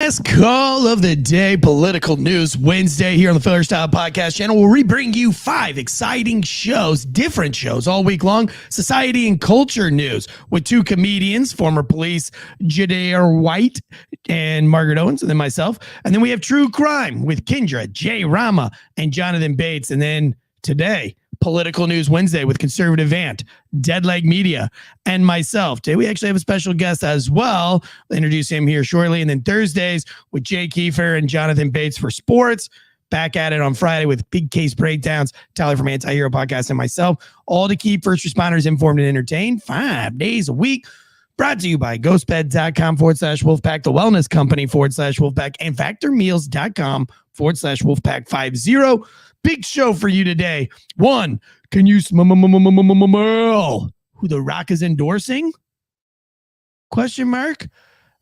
Last call of the day, Political News Wednesday here on the Filler Style Podcast channel, where we bring you 5 exciting shows, different shows all week long, society and culture news with 2 comedians, former police Jadair White and Margaret Owens, and then myself. And then we have True Crime with Kendra, Jay Rama, and Jonathan Bates. And then today, Political News Wednesday with Conservative Ant, Deadleg Media, and myself. Today, we actually have a special guest as well. I'll introduce him here shortly. And then Thursdays with Jay Kiefer and Jonathan Bates for sports. Back at it on Friday with big case breakdowns, Tyler from Anti-Hero Podcast, and myself, all to keep first responders informed and entertained 5 days a week. Brought to you by ghostbed.com/Wolfpack, the wellness company /Wolfpack, and factormeals.com/Wolfpack50. Big show for you today. 1, can you smell who The Rock is endorsing? Question mark.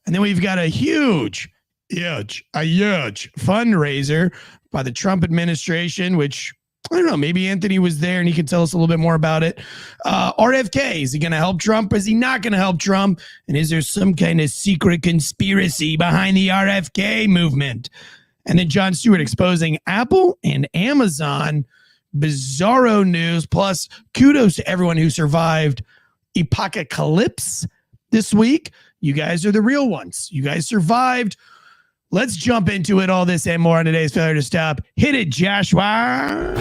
And then we've got a huge fundraiser by the Trump administration, which I don't know, maybe Anthony was there and he can tell us a little bit more about it. RFK, is he going to help Trump? Is he not going to help Trump? And is there some kind of secret conspiracy behind the RFK movement? And then Jon Stewart exposing Apple and Amazon. Bizarro news. Plus, kudos to everyone who survived Apocalypse this week. You guys are the real ones. You guys survived. Let's jump into it. All this and more on today's Failure to Stop. Hit it, Joshua.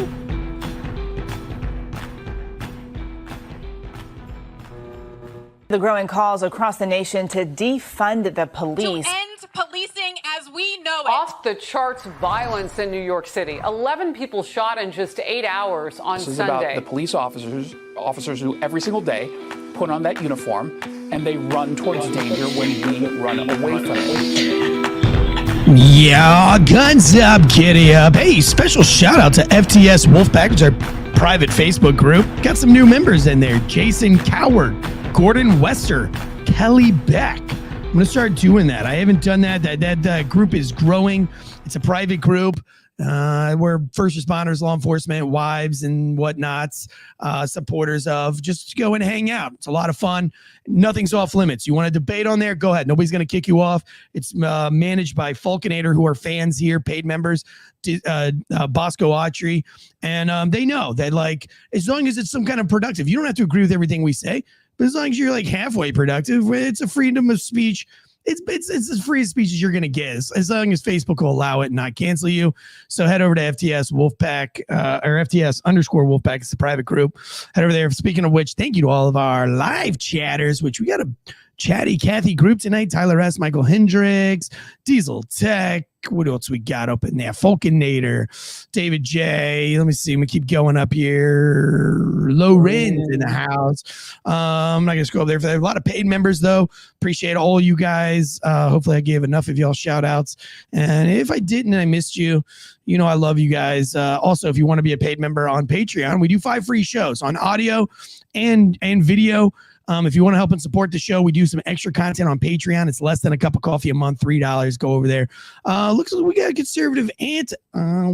The growing calls across the nation to defund the police. To end policing as we know it. Off the charts violence in New York City. 11 people shot in just 8 hours on Sunday. This is about the police officers who every single day put on that uniform and they run towards danger when we run away from it. Yeah, guns up, giddy up. Hey, special shout out to FTS Wolfpack, which is our private Facebook group. Got some new members in there. Jason Coward, Gordon Wester, Kelly Beck. I'm going to start doing that. I haven't done that. That group is growing. It's a private group. Where first responders, law enforcement, wives, and whatnots, supporters of, just go and hang out. It's a lot of fun. Nothing's off limits. You want to debate on there? Go ahead. Nobody's going to kick you off. It's managed by Falconator, who are fans here, paid members, Bosco Autry. And they know that, like, as long as it's some kind of productive, you don't have to agree with everything we say, but as long as you're like halfway productive, it's a freedom of speech. It's as free a speech as you're going to get, as long as Facebook will allow it and not cancel you. So head over to FTS Wolfpack, or FTS_Wolfpack. It's a private group. Head over there. Speaking of which, thank you to all of our live chatters, which we got a chatty Kathy group tonight. Tyler S., Michael Hendricks, Diesel Tech. What else we got up in there? Falconator, David J. Let me see. We keep going up here. Lorenz in the house. I'm not going to scroll up there. A lot of paid members, though. Appreciate all you guys. Hopefully I gave enough of y'all shout outs. And if I didn't and I missed you, you know I love you guys. Also, if you want to be a paid member on Patreon, we do 5 free shows on audio and video. If you want to help and support the show, we do some extra content on Patreon. It's less than a cup of coffee a month, $3. Go over there. Looks like we got a conservative Ant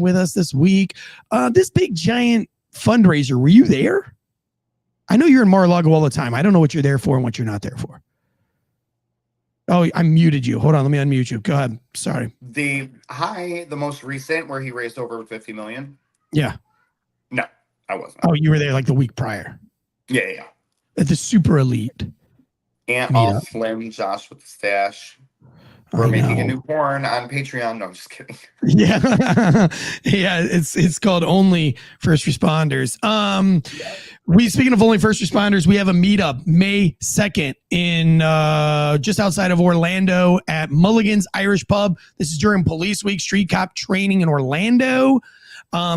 with us this week. This big giant fundraiser, were you there? I know you're in Mar-a-Lago all the time. I don't know what you're there for and what you're not there for. Oh, I muted you. Hold on, let me unmute you. Go ahead. Sorry. The most recent, where he raised over 50 million. Yeah. No, I wasn't. Oh, you were there like the week prior. Yeah. At the super elite. Ant all slim, Josh with the stash. We're making a new porn on Patreon. No, I'm just kidding. Yeah. Yeah, it's called Only First Responders. Speaking of Only First Responders, we have a meetup May 2nd in just outside of Orlando at Mulligan's Irish Pub. This is during Police Week, street cop training in Orlando.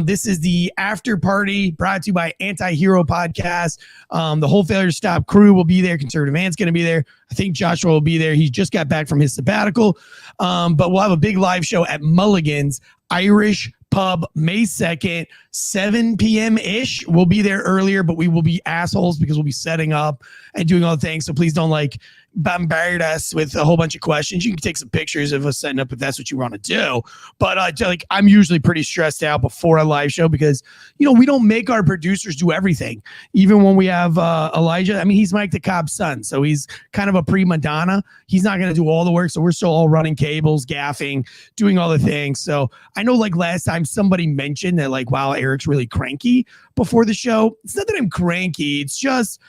This is the after party brought to you by Anti-Hero Podcast. The whole Failure to Stop crew will be there. Conservative Ant's going to be there. I think Joshua will be there. He just got back from his sabbatical. But we'll have a big live show at Mulligan's Irish Pub May 2nd. 7 p.m. ish. We'll be there earlier, but we will be assholes because we'll be setting up and doing all the things. So please don't like bombard us with a whole bunch of questions. You can take some pictures of us setting up if that's what you want to do. But like, I'm usually pretty stressed out before a live show because, you know, we don't make our producers do everything. Even when we have Elijah, I mean, he's Mike the Cobb's son, so he's kind of a prima donna. He's not going to do all the work. So we're still all running cables, gaffing, doing all the things. So I know like last time somebody mentioned that like, wow, Eric's really cranky before the show. It's not that I'm cranky. It's just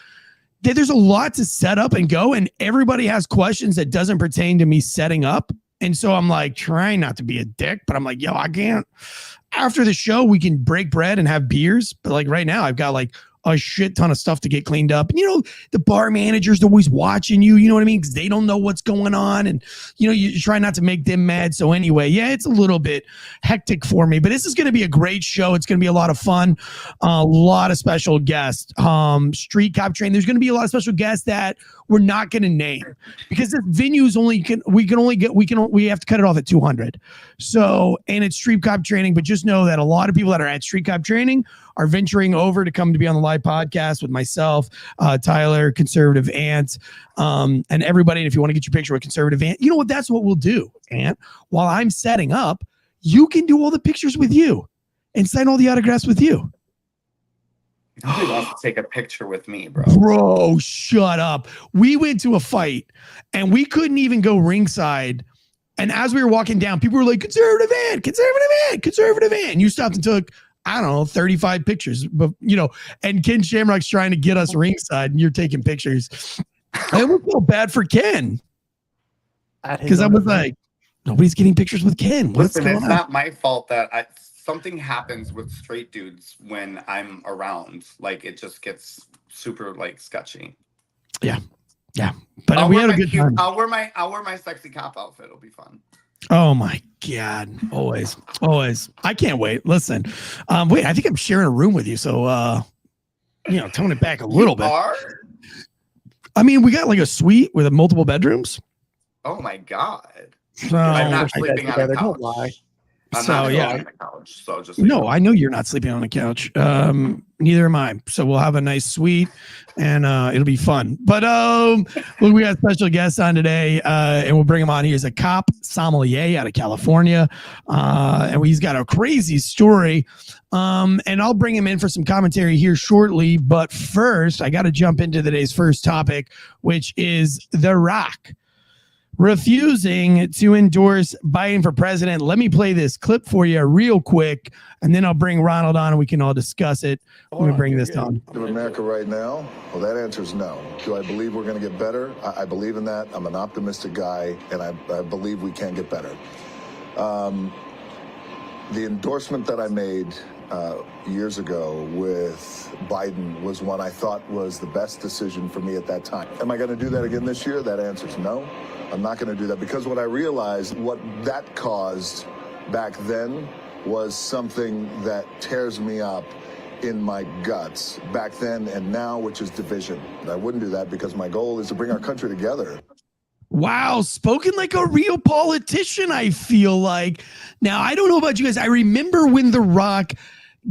there's a lot to set up and go, and everybody has questions that doesn't pertain to me setting up. And so I'm like trying not to be a dick, but I'm like, yo, I can't. After the show, we can break bread and have beers. But like right now, I've got like a shit ton of stuff to get cleaned up. And, you know, the bar manager's always watching you, you know what I mean? Because they don't know what's going on. And, you know, you try not to make them mad. So anyway, yeah, it's a little bit hectic for me. But this is going to be a great show. It's going to be a lot of fun. A lot of special guests. Street Cop Train. There's going to be a lot of special guests that we're not going to name because the venues we have to cut it off at 200. So, and it's Street Cop Training, but just know that a lot of people that are at Street Cop Training are venturing over to come to be on the live podcast with myself, Tyler, Conservative Ant, and everybody. And if you want to get your picture with Conservative Ant, you know what? That's what we'll do, Ant. While I'm setting up, you can do all the pictures with you and sign all the autographs with you. Nobody wants to take a picture with me, bro. Bro, shut up. We went to a fight and we couldn't even go ringside. And as we were walking down, people were like, Conservative Ant, Conservative Ant, Conservative Ant. And you stopped and took, I don't know, 35 pictures. But, you know, and Ken Shamrock's trying to get us ringside and you're taking pictures. I would feel bad for Ken. Because I was like, nobody's getting pictures with Ken. Listen, it's not my fault that something happens with straight dudes when I'm around. Like, it just gets super, like, sketchy. Yeah. Yeah. But we had a good time. I'll wear my sexy cop outfit. It'll be fun. Oh my God. Always. I can't wait. Listen. Wait, I think I'm sharing a room with you. So you know, tone it back a little bit. I mean, we got like a suite with multiple bedrooms. Oh my God. So I'm not sleeping on a couch. Don't lie. I'm not sleeping on a couch. So just no, I know you're not sleeping on a couch. Neither am I. So we'll have a nice suite and it'll be fun. But look, we got special guests on today, and we'll bring him on. He's a cop sommelier out of California, and he's got a crazy story. And I'll bring him in for some commentary here shortly. But first, I got to jump into today's first topic, which is The Rock refusing to endorse Biden for president. Let me play this clip for you real quick, and then I'll bring Ronald on and we can all discuss it. Let me bring this on. To America right now? Well, that answer is no. Do I believe we're going to get better? I believe in that. I'm an optimistic guy, and I believe we can get better. The endorsement that I made years ago with Biden was one I thought was the best decision for me at that time. Am I going to do that again this year? That answer is no. I'm not going to do that because what I realized, what that caused back then was something that tears me up in my guts back then and now, which is division. I wouldn't do that because my goal is to bring our country together. Wow, spoken like a real politician, I feel like. Now, I don't know about you guys. I remember when The Rock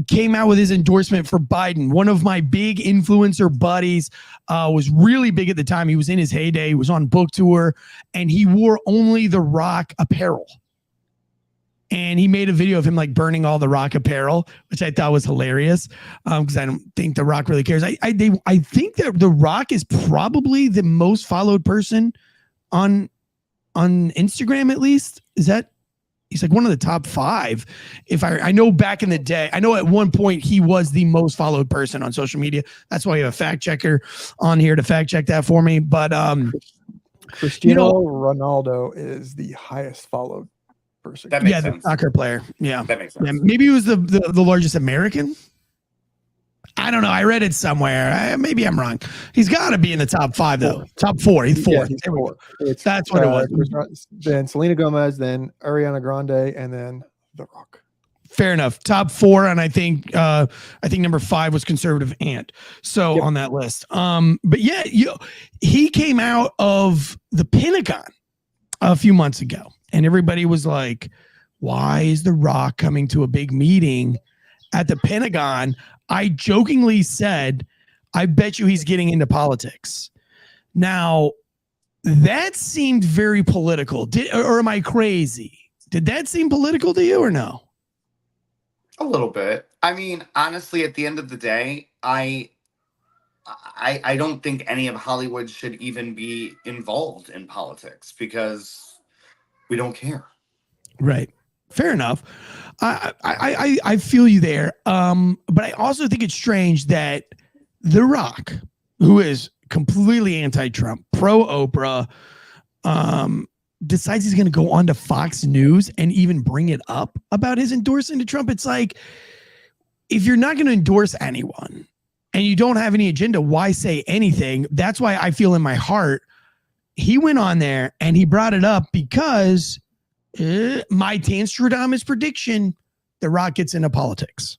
came out with his endorsement for Biden. One of my big influencer buddies was really big at the time. He was in his heyday. He was on book tour, and he wore only The Rock apparel. And he made a video of him like burning all The Rock apparel, which I thought was hilarious because I don't think The Rock really cares. I think that The Rock is probably the most followed person on Instagram, at least. Is that? He's like one of the top 5. If I know back in the day, I know at one point he was the most followed person on social media. That's why you have a fact checker on here to fact check that for me. But Cristiano Ronaldo is the highest followed person. That makes sense. The soccer player. Yeah, that makes sense. Yeah, maybe he was the largest American. I don't know. I read it somewhere. Maybe I'm wrong. He's got to be in the top 5 though. Top 4. He's 4th. Yeah, he's 4th. That's what it was. Then Selena Gomez, then Ariana Grande, and then The Rock. Fair enough. Top 4, and I think number 5 was Conservative Ant. So on that list. But yeah, he came out of the Pentagon a few months ago, and everybody was like, "Why is The Rock coming to a big meeting at the Pentagon, I jokingly said, I bet you he's getting into politics. Now, that seemed very political. Or am I crazy? Did that seem political to you or no? A little bit. I mean, honestly, at the end of the day, I don't think any of Hollywood should even be involved in politics because we don't care. Right. Fair enough. I feel you there. But I also think it's strange that The Rock, who is completely anti-Trump, pro-Oprah, decides he's going to go on to Fox News and even bring it up about his endorsing to Trump. It's like, if you're not going to endorse anyone and you don't have any agenda, why say anything? That's why I feel in my heart he went on there and he brought it up because my Tanstradamus prediction, The Rock gets into politics.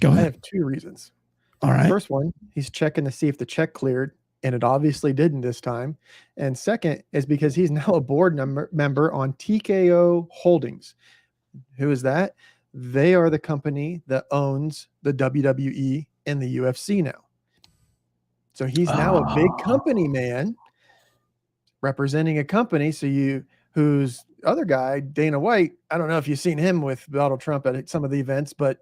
Go ahead. I have two reasons. All right. First one, he's checking to see if the check cleared, and it obviously didn't this time. And second is because he's now a board member on TKO Holdings. Who is that? They are the company that owns the WWE and the UFC now. So he's now a big company man representing a company. So who's other guy, Dana White, I don't know if you've seen him with Donald Trump at some of the events, but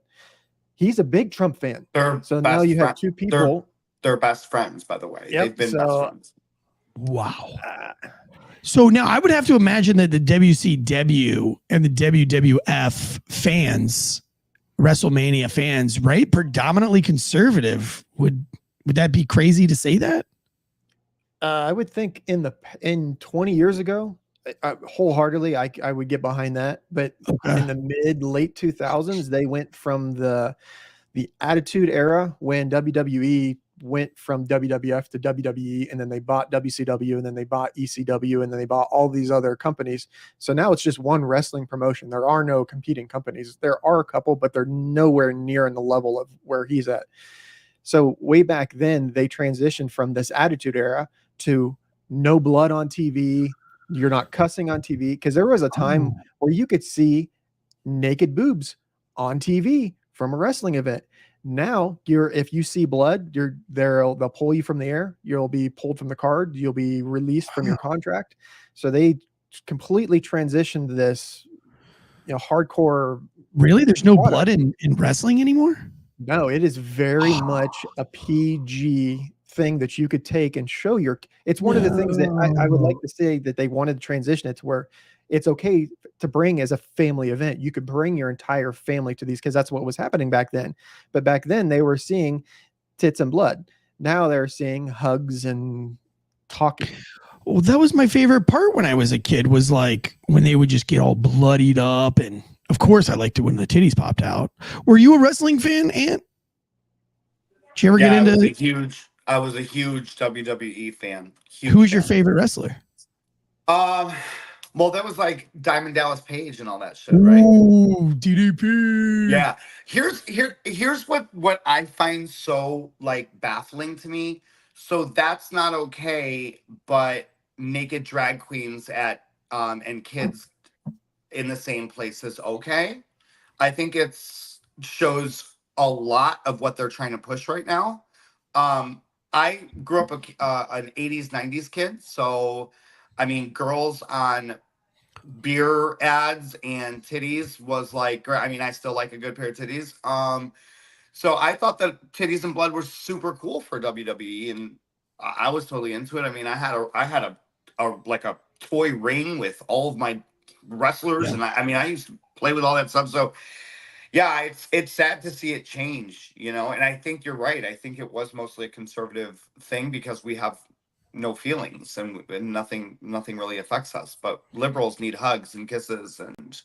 he's a big Trump fan. So now you have two people. They're best friends, by the way. Yep, They've been best friends. Wow. So now I would have to imagine that the WCW and the WWF fans, WrestleMania fans, right? Predominantly conservative. Would that be crazy to say that? I would think in 20 years ago, wholeheartedly, I would get behind that. But in the late 2000s, they went from the Attitude Era when WWE went from WWF to WWE, and then they bought WCW, and then they bought ECW, and then they bought all these other companies. So now it's just one wrestling promotion. There are no competing companies. There are a couple, but they're nowhere near in the level of where he's at. So way back then, they transitioned from this Attitude Era to no blood on TV. You're not cussing on TV, because there was a time where you could see naked boobs on TV from a wrestling event. Now if you see blood, they'll pull you from the air. You'll be pulled from the card. You'll be released from your contract. So they completely transitioned this, hardcore. Really? There's no blood in wrestling anymore? No, it is very much a PG thing that you could take and show it's one of the things that I would like to say that they wanted to transition it to where it's okay to bring as a family event. You could bring your entire family to these because that's what was happening back then. But back then they were seeing tits and blood. Now they're seeing hugs and talking. Well, that was my favorite part when I was a kid, was like when they would just get all bloodied up. And of course I liked it when the titties popped out. Were you a wrestling fan, Ant? Did you ever get into I was a huge WWE fan. Who was your favorite wrestler? Well, that was like Diamond Dallas Page and all that shit, right? Ooh, DDP. Yeah. Here's what I find so like baffling to me. So that's not okay, but naked drag queens and kids in the same place is okay. I think it shows a lot of what they're trying to push right now. I grew up an 80s, 90s kid. So, I mean, girls on beer ads and titties was like, I mean, I still like a good pair of titties. So I thought that titties and blood were super cool for WWE, and I was totally into it. I mean, I had a toy ring with all of my wrestlers, and I used to play with all that stuff. So yeah, it's sad to see it change, and I think you're right. I think it was mostly a conservative thing because we have no feelings and nothing really affects us. But liberals need hugs and kisses, and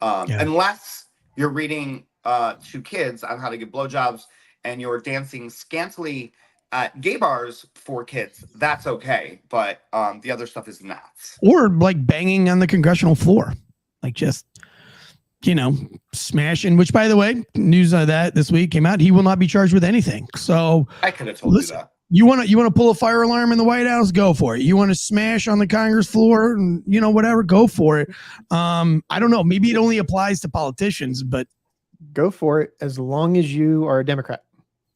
unless you're reading to kids on how to give blowjobs and you're dancing scantily at gay bars for kids, that's okay. But the other stuff is not. Or like banging on the congressional floor, like just smashing. Which, by the way, news of that this week came out. He will not be charged with anything. So I could have told you that. You want to pull a fire alarm in the White House? Go for it. You want to smash on the Congress floor and whatever, go for it. I don't know. Maybe it only applies to politicians, but Go for it, as long as you are a Democrat.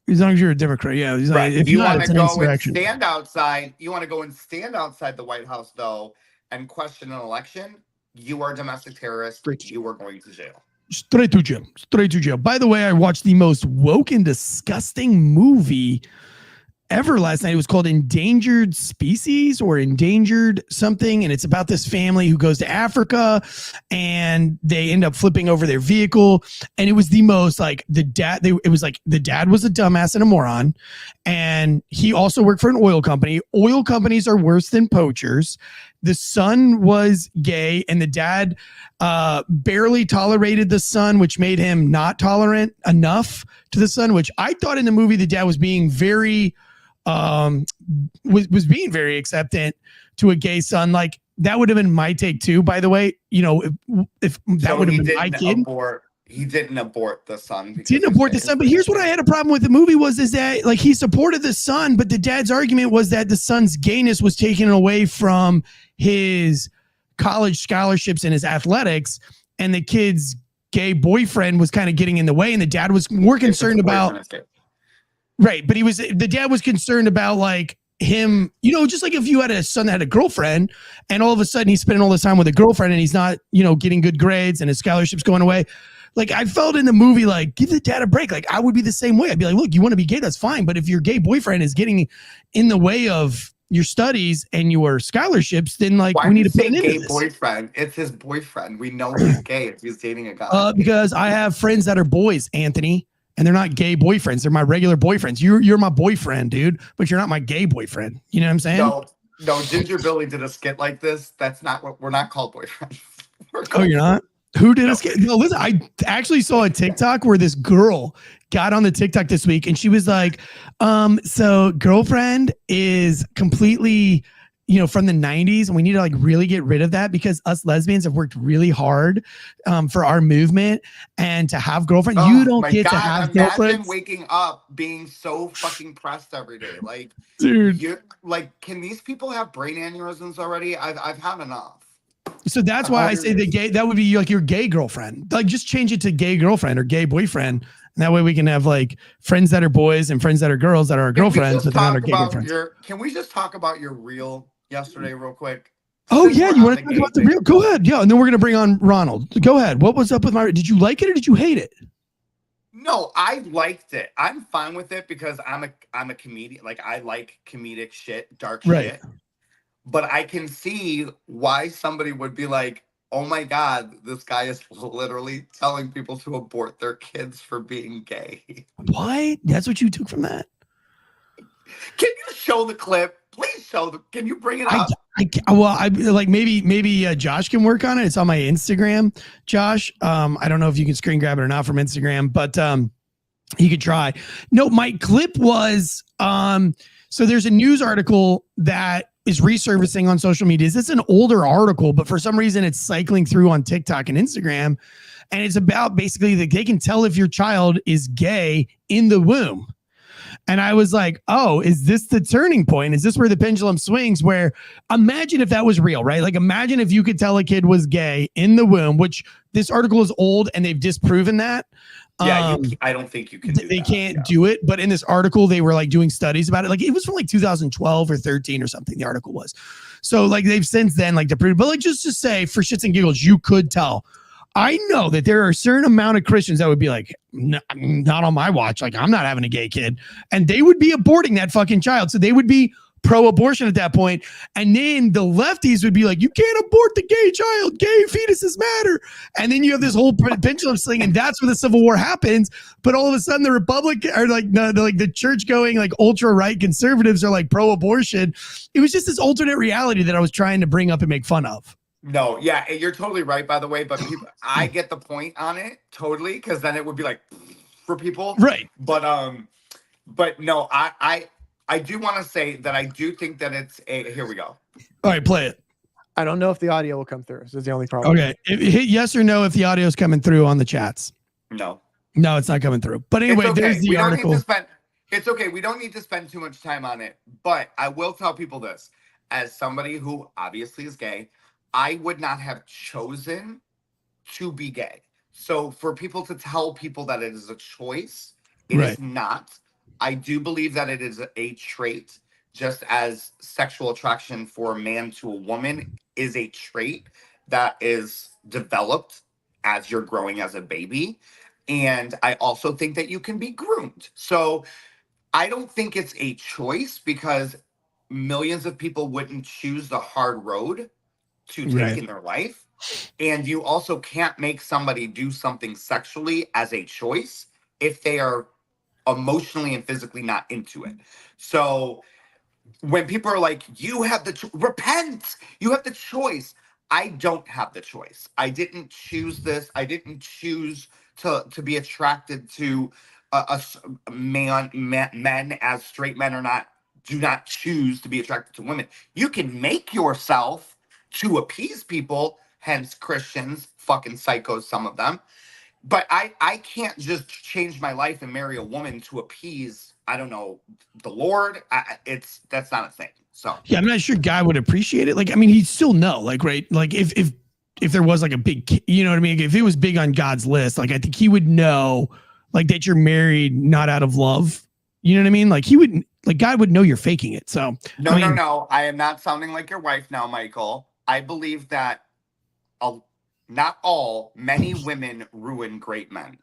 As long as you're a Democrat, yeah. He's Right. like, if You not, want it's to an go and insurrection. stand outside. You want to go and stand outside the White House, though, and question an election. You are a domestic terrorist. You are going to jail. Straight to jail. Straight to jail. By the way, I watched the most woke and disgusting movie ever last night. It was called Endangered Species or Endangered something, and it's about this family who goes to Africa and they end up flipping over their vehicle, and it was the most like the dad was a dumbass and a moron, and he also worked for an oil company. Oil companies are worse than poachers. The son was gay, and the dad barely tolerated the son, which made him not tolerant enough to the son, which I thought in the movie the dad was being very was being very acceptant to a gay son. Like, that would have been my take too, by the way. You know, if that would have been my kid. He didn't abort the son. Didn't abort the son. But here's what I had a problem with the movie is that like he supported the son, but the dad's argument was that the son's gayness was taken away from his college scholarships and his athletics, and the kid's gay boyfriend was kind of getting in the way, and the dad was more concerned about. Right, but the dad was concerned about like him, you know, just like if you had a son that had a girlfriend and all of a sudden he's spending all this time with a girlfriend and he's not, you know, getting good grades and his scholarship's going away. Like, I felt in the movie, like, give the dad a break. Like, I would be the same way. I'd be like, look, you want to be gay, that's fine. But if your gay boyfriend is getting in the way of your studies and your scholarships, then like we need to put an end to this. Boyfriend? It's his boyfriend. We know he's gay if he's dating a guy. Because I have friends that are boys, Anthony. And they're not gay boyfriends. They're my regular boyfriends. You're my boyfriend, dude, but you're not my gay boyfriend. You know what I'm saying? No, Ginger Billy did a skit like this. That's not what we're not called boyfriends. You're not? Who did a skit? No, listen, I actually saw a TikTok where this girl got on the TikTok this week and she was like, so girlfriend is completely, you know, from the 90s, and we need to like really get rid of that because us lesbians have worked really hard for our movement, and to have girlfriend, you don't get to have girlfriends. Imagine waking up being so fucking pressed every day. Like, dude, can these people have brain aneurysms already? I've had enough. So that's why I say that would be like your gay girlfriend. Like, just change it to gay girlfriend or gay boyfriend. And that way we can have like friends that are boys and friends that are girls that are our girlfriends, but they're not our gay girlfriends. Can we just talk about your reel yesterday real quick? Oh yeah, you want to talk about the reel? Go ahead. Yeah, and then we're gonna bring on Ronald. Go ahead. What was up with did you like it or did you hate it? No, I liked it. I'm fine with it because I'm a comedian. Like, I like comedic shit, dark shit. But I can see why somebody would be like, oh my God, this guy is literally telling people to abort their kids for being gay. What? That's what you took from that? Can you show the clip? Please can you bring it up? I like maybe Josh can work on it. It's on my Instagram, Josh. I don't know if you can screen grab it or not from Instagram, but he could try. No, my clip was so there's a news article that is resurfacing on social media. It's an older article, but for some reason it's cycling through on TikTok and Instagram. And it's about basically that they can tell if your child is gay in the womb. And I was like, oh, is this the turning point? Is this where the pendulum swings? Where imagine if that was real, right? Like, imagine if you could tell a kid was gay in the womb, which this article is old and they've disproven that. Yeah, I don't think you can do that. They can't do it. But in this article, they were like doing studies about it. Like, it was from like 2012 or 13 or something, the article was. So like they've since then like disproven. But like, just to say, for shits and giggles, you could tell. I know that there are a certain amount of Christians that would be like, not on my watch. Like, I'm not having a gay kid. And they would be aborting that fucking child. So they would be pro-abortion at that point. And then the lefties would be like, you can't abort the gay child. Gay fetuses matter. And then you have this whole pendulum swing, and that's where the Civil War happens. But all of a sudden the Republican are like the church going like ultra right conservatives are like pro-abortion. It was just this alternate reality that I was trying to bring up and make fun of. No, yeah, you're totally right, by the way. But I get the point on it totally, because then it would be like for people, right? But no, I do want to say that I do think that it's a. Here we go. All right, play it. I don't know if the audio will come through. So that's the only problem. Okay, hit yes or no if the audio is coming through on the chats. No, it's not coming through. But anyway, okay. There's the article. It's okay. We don't need to spend too much time on it. But I will tell people this: as somebody who obviously is gay, I would not have chosen to be gay. So for people to tell people that it is a choice, it Right. is not. I do believe that it is a trait, just as sexual attraction for a man to a woman is a trait that is developed as you're growing as a baby. And I also think that you can be groomed. So I don't think it's a choice because millions of people wouldn't choose the hard road to take Right. in their life. And you also can't make somebody do something sexually as a choice if they are emotionally and physically not into it. So when people are like, you have the repent, you have the choice. I don't have the choice. I didn't choose this. I didn't choose to be attracted to men as straight men or not. Do not choose to be attracted to women. You can make yourself to appease people, hence Christians, fucking psychos, some of them. But I can't just change my life and marry a woman to appease, I don't know, the Lord. That's not a thing. So Yeah, I'm not sure guy would appreciate it. Like, I mean, he'd still know, like, right? Like if there was like a big, you know what I mean? If it was big on God's list, like I think he would know like that you're married not out of love. You know what I mean? Like he would, like God would know you're faking it. So no. I am not sounding like your wife now, Michael. I believe that not all, many women ruin great men.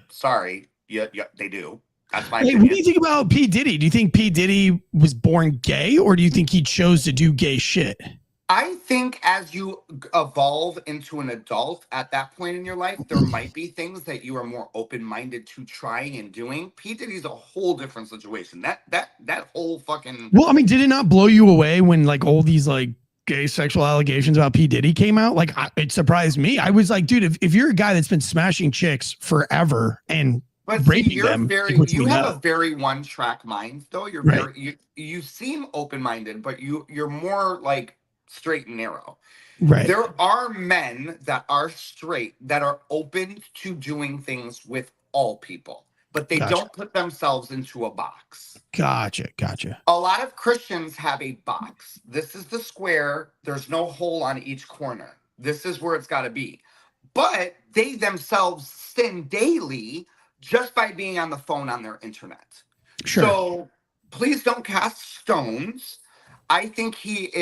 Sorry, yeah, they do. That's my opinion. What do you think about P. Diddy? Do you think P. Diddy was born gay, or do you think he chose to do gay shit? I think as you evolve into an adult at that point in your life, there might be things that you are more open-minded to trying and doing. P. Diddy's a whole different situation. That whole fucking... Well, I mean, did it not blow you away when like all these like gay sexual allegations about P. Diddy came out? Like it surprised me. I was like, dude, if you're a guy that's been smashing chicks forever and raping them, you have a very one-track mind, though. You're right. you seem open-minded, but you're more like straight and narrow. Right. There are men that are straight that are open to doing things with all people, but they don't put themselves into a box. Gotcha. A lot of Christians have a box. This is the square. There's no hole on each corner. This is where it's got to be. But they themselves sin daily just by being on the phone on their internet. Sure. So please don't cast stones. I think he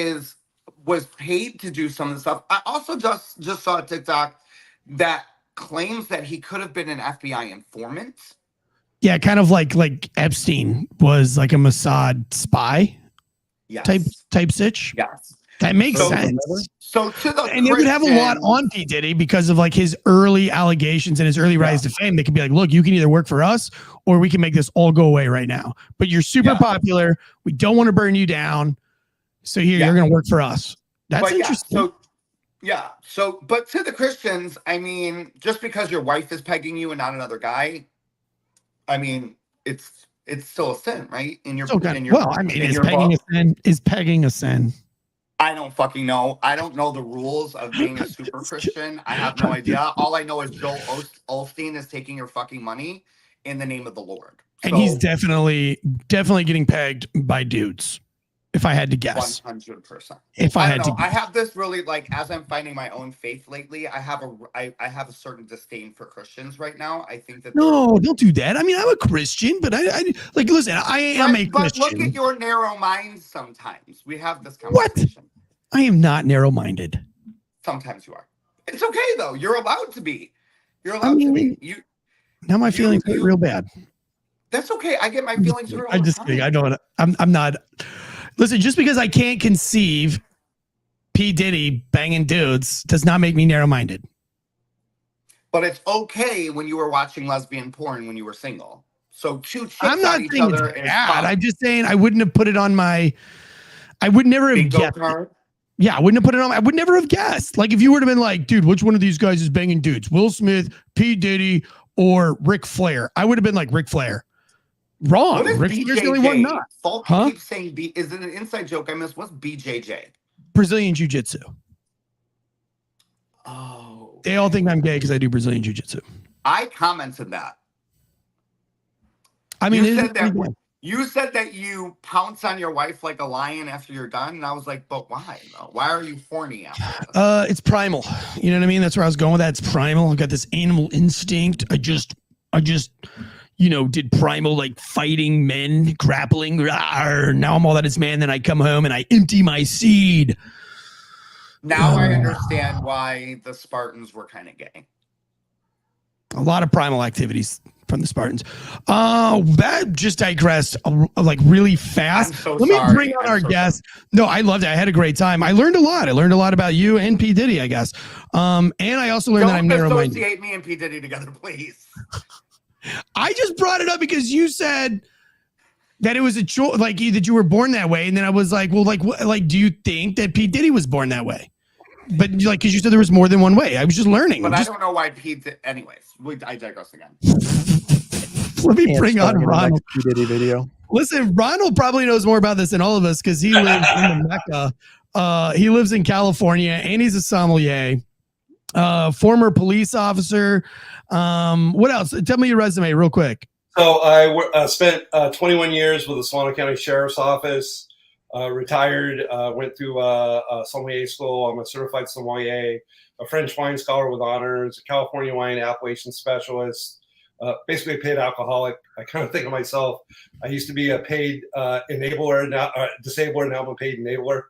was paid to do some of the stuff. I also just saw a TikTok that claims that he could have been an FBI informant. Yeah, kind of like Epstein was like a Mossad spy. Yes. Type sitch. Yes. That makes sense. So to the and they would have a lot on P. Diddy because of like his early allegations and his early rise to fame. They could be like, look, you can either work for us or we can make this all go away right now. But you're super popular. We don't want to burn you down. So here you're going to work for us. That's interesting. But to the Christians, I mean, just because your wife is pegging you and not another guy, I mean, it's still a sin, right? Is pegging a sin? I don't fucking know. I don't know the rules of being a super Christian. I have no idea. All I know is Joel Osteen is taking your fucking money in the name of the Lord. And he's definitely getting pegged by dudes. If I had to guess, 100%. If I had to, I have this really like as I'm finding my own faith lately. I have a certain disdain for Christians right now. I think that no, don't do that. I mean, I'm a Christian, but I like listen. I am a Christian. But look at your narrow mind. Sometimes we have this conversation. What? I am not narrow-minded. Sometimes you are. It's okay though. You're allowed to be. You're allowed to be. Now my feelings are real bad. That's okay. I get my feelings hurt. I just think I don't. I'm not. Listen, just because I can't conceive P. Diddy banging dudes does not make me narrow-minded. But it's okay when you were watching lesbian porn when you were single. So two chicks I'm not on each saying other it's is bad. fun. I'm just saying I wouldn't have put it on my. I would never have guessed. Yeah, I wouldn't have put it on. I would never have guessed. Like if you would have been like, dude, which one of these guys is banging dudes? Will Smith, P. Diddy, or Ric Flair? I would have been like Ric Flair. Wrong. Ric Flair's the only one not. Folk keep saying is it an inside joke I missed? What's BJJ? Brazilian Jiu-Jitsu. Oh. They all think I'm gay because I do Brazilian Jiu-Jitsu. I commented that. I mean, You said that you pounce on your wife like a lion after you're done, and I was like, but why though? Why are you horny after this? It's primal. You know what I mean? That's where I was going with that. It's primal. I've got this animal instinct. I just, did primal like fighting men, grappling. Rawr. Now I'm all that is man. Then I come home and I empty my seed. Now I understand why the Spartans were kind of gay. A lot of primal activities from the Spartans. That just digressed like really fast. So Let me bring on our guest. No, I loved it. I had a great time. I learned a lot. I learned a lot about you and P. Diddy, I guess. And I also learned that I'm narrow-minded. Don't associate me and P. Diddy together, please. I just brought it up because you said that it was a choice, like that you were born that way, and then I was like, well, like, do you think that P. Diddy was born that way? But like, because you said there was more than one way. I was just learning. But I don't know why P. Anyways, I digress again. Let me bring on Ronald. P. Diddy video. Listen, Ronald probably knows more about this than all of us because he lives in the Mecca. He lives in California, and he's a sommelier. Former police officer. What else? Tell me your resume real quick. So I spent 21 years with the Solano County Sheriff's Office. Retired, went through sommelier school. I'm a certified sommelier, a French wine scholar with honors, a California wine appellation specialist, basically a paid alcoholic. I kind of think of myself, I used to be a paid enabler, now disabler, now I'm a paid enabler.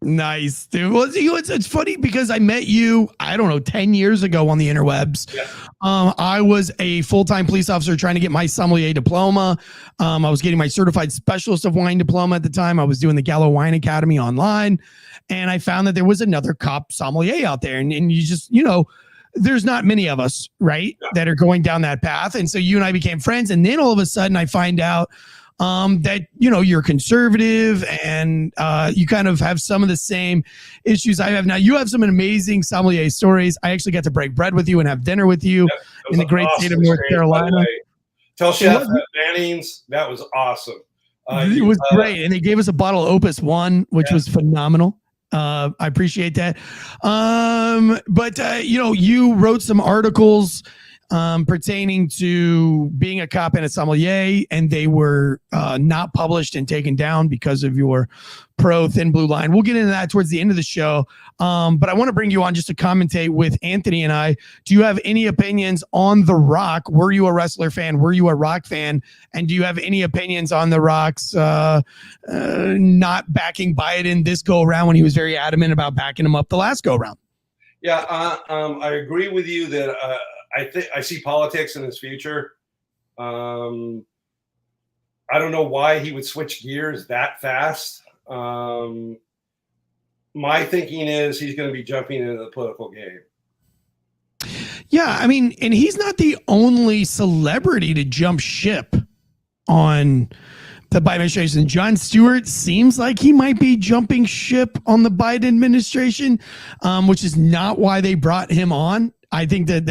Nice, dude. Well, it's funny because I met you, I don't know, 10 years ago on the interwebs. Yeah. I was a full-time police officer trying to get my sommelier diploma. I was getting my certified specialist of wine diploma at the time. I was doing the Gallo Wine Academy online, and I found that there was another cop sommelier out there. And you just, there's not many of us, right, that are going down that path. And so you and I became friends. And then all of a sudden I find out that, you're conservative and you kind of have some of the same issues I have. Now, you have some amazing sommelier stories. I actually got to break bread with you and have dinner with you in the great state of North Carolina. Tell Chef Manning's, that was awesome. It was great. And they gave us a bottle of Opus One, which was phenomenal. I appreciate that. But you wrote some articles pertaining to being a cop and a sommelier, and they were not published and taken down because of your pro Thin Blue Line. We'll get into that towards the end of the show. But I want to bring you on just to commentate with Anthony and I. Do you have any opinions on The Rock? Were you a wrestler fan? Were you a Rock fan? And do you have any opinions on The Rock's not backing Biden this go around when he was very adamant about backing him up the last go around? Yeah, I agree with you that I see politics in his future. I don't know why he would switch gears that fast. My thinking is he's going to be jumping into the political game. Yeah, I mean, and he's not the only celebrity to jump ship on the Biden administration. Jon Stewart seems like he might be jumping ship on the Biden administration, which is not why they brought him on. I think that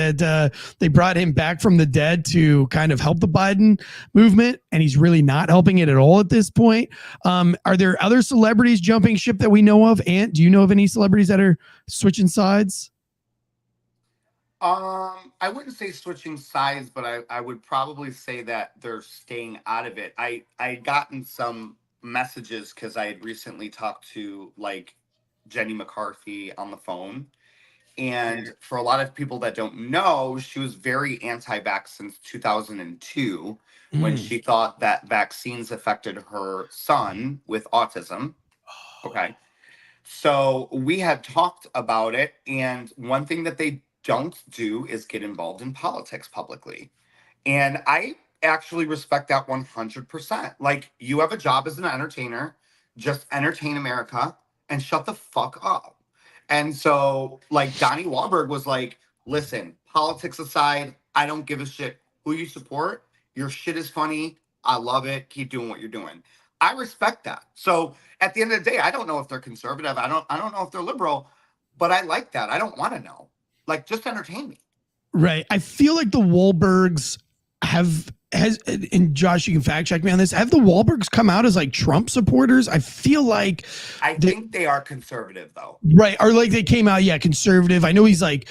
they brought him back from the dead to kind of help the Biden movement, and he's really not helping it at all at this point. Are there other celebrities jumping ship that we know of? Ant, do you know of any celebrities that are switching sides? I wouldn't say switching sides, but I would probably say that they're staying out of it. I gotten some messages because I had recently talked to like Jenny McCarthy on the phone. And for a lot of people that don't know, she was very anti-vax since 2002 when she thought that vaccines affected her son with autism. Okay. So we had talked about it. And one thing that they don't do is get involved in politics publicly. And I actually respect that 100%. Like, you have a job as an entertainer, just entertain America and shut the fuck up. And so, like, Donnie Wahlberg was like, listen, politics aside, I don't give a shit who you support. Your shit is funny. I love it. Keep doing what you're doing. I respect that. So at the end of the day, I don't know if they're conservative. I don't know if they're liberal, but I like that. I don't want to know. Like, just entertain me. Right. I feel like the Wahlbergs and Josh, you can fact check me on this. Have the Wahlbergs come out as like Trump supporters? I feel like I think they are conservative though. Right. Or like they came out, conservative. I know he's like,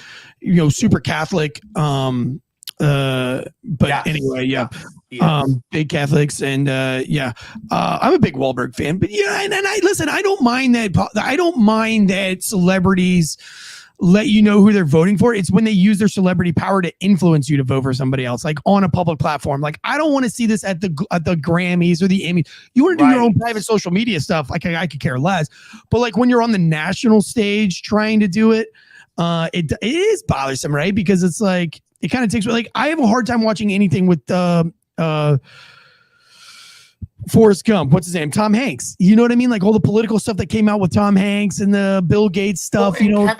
super Catholic. But yes. Anyway, yeah. Yes. Big Catholics, and I'm a big Wahlberg fan. But yeah, and I listen. I don't mind that. I don't mind that celebrities let you know who they're voting for. It's when they use their celebrity power to influence you to vote for somebody else, like on a public platform. Like, I don't want to see this at the Grammys or the Emmys. You want to do your own private social media stuff. Like, I could care less. But like when you're on the national stage trying to do it, it is bothersome, right? Because it's like it kind of takes. Like, I have a hard time watching anything with Forrest Gump, what's his name? Tom Hanks. You know what I mean? Like all the political stuff that came out with Tom Hanks and the Bill Gates stuff. Well,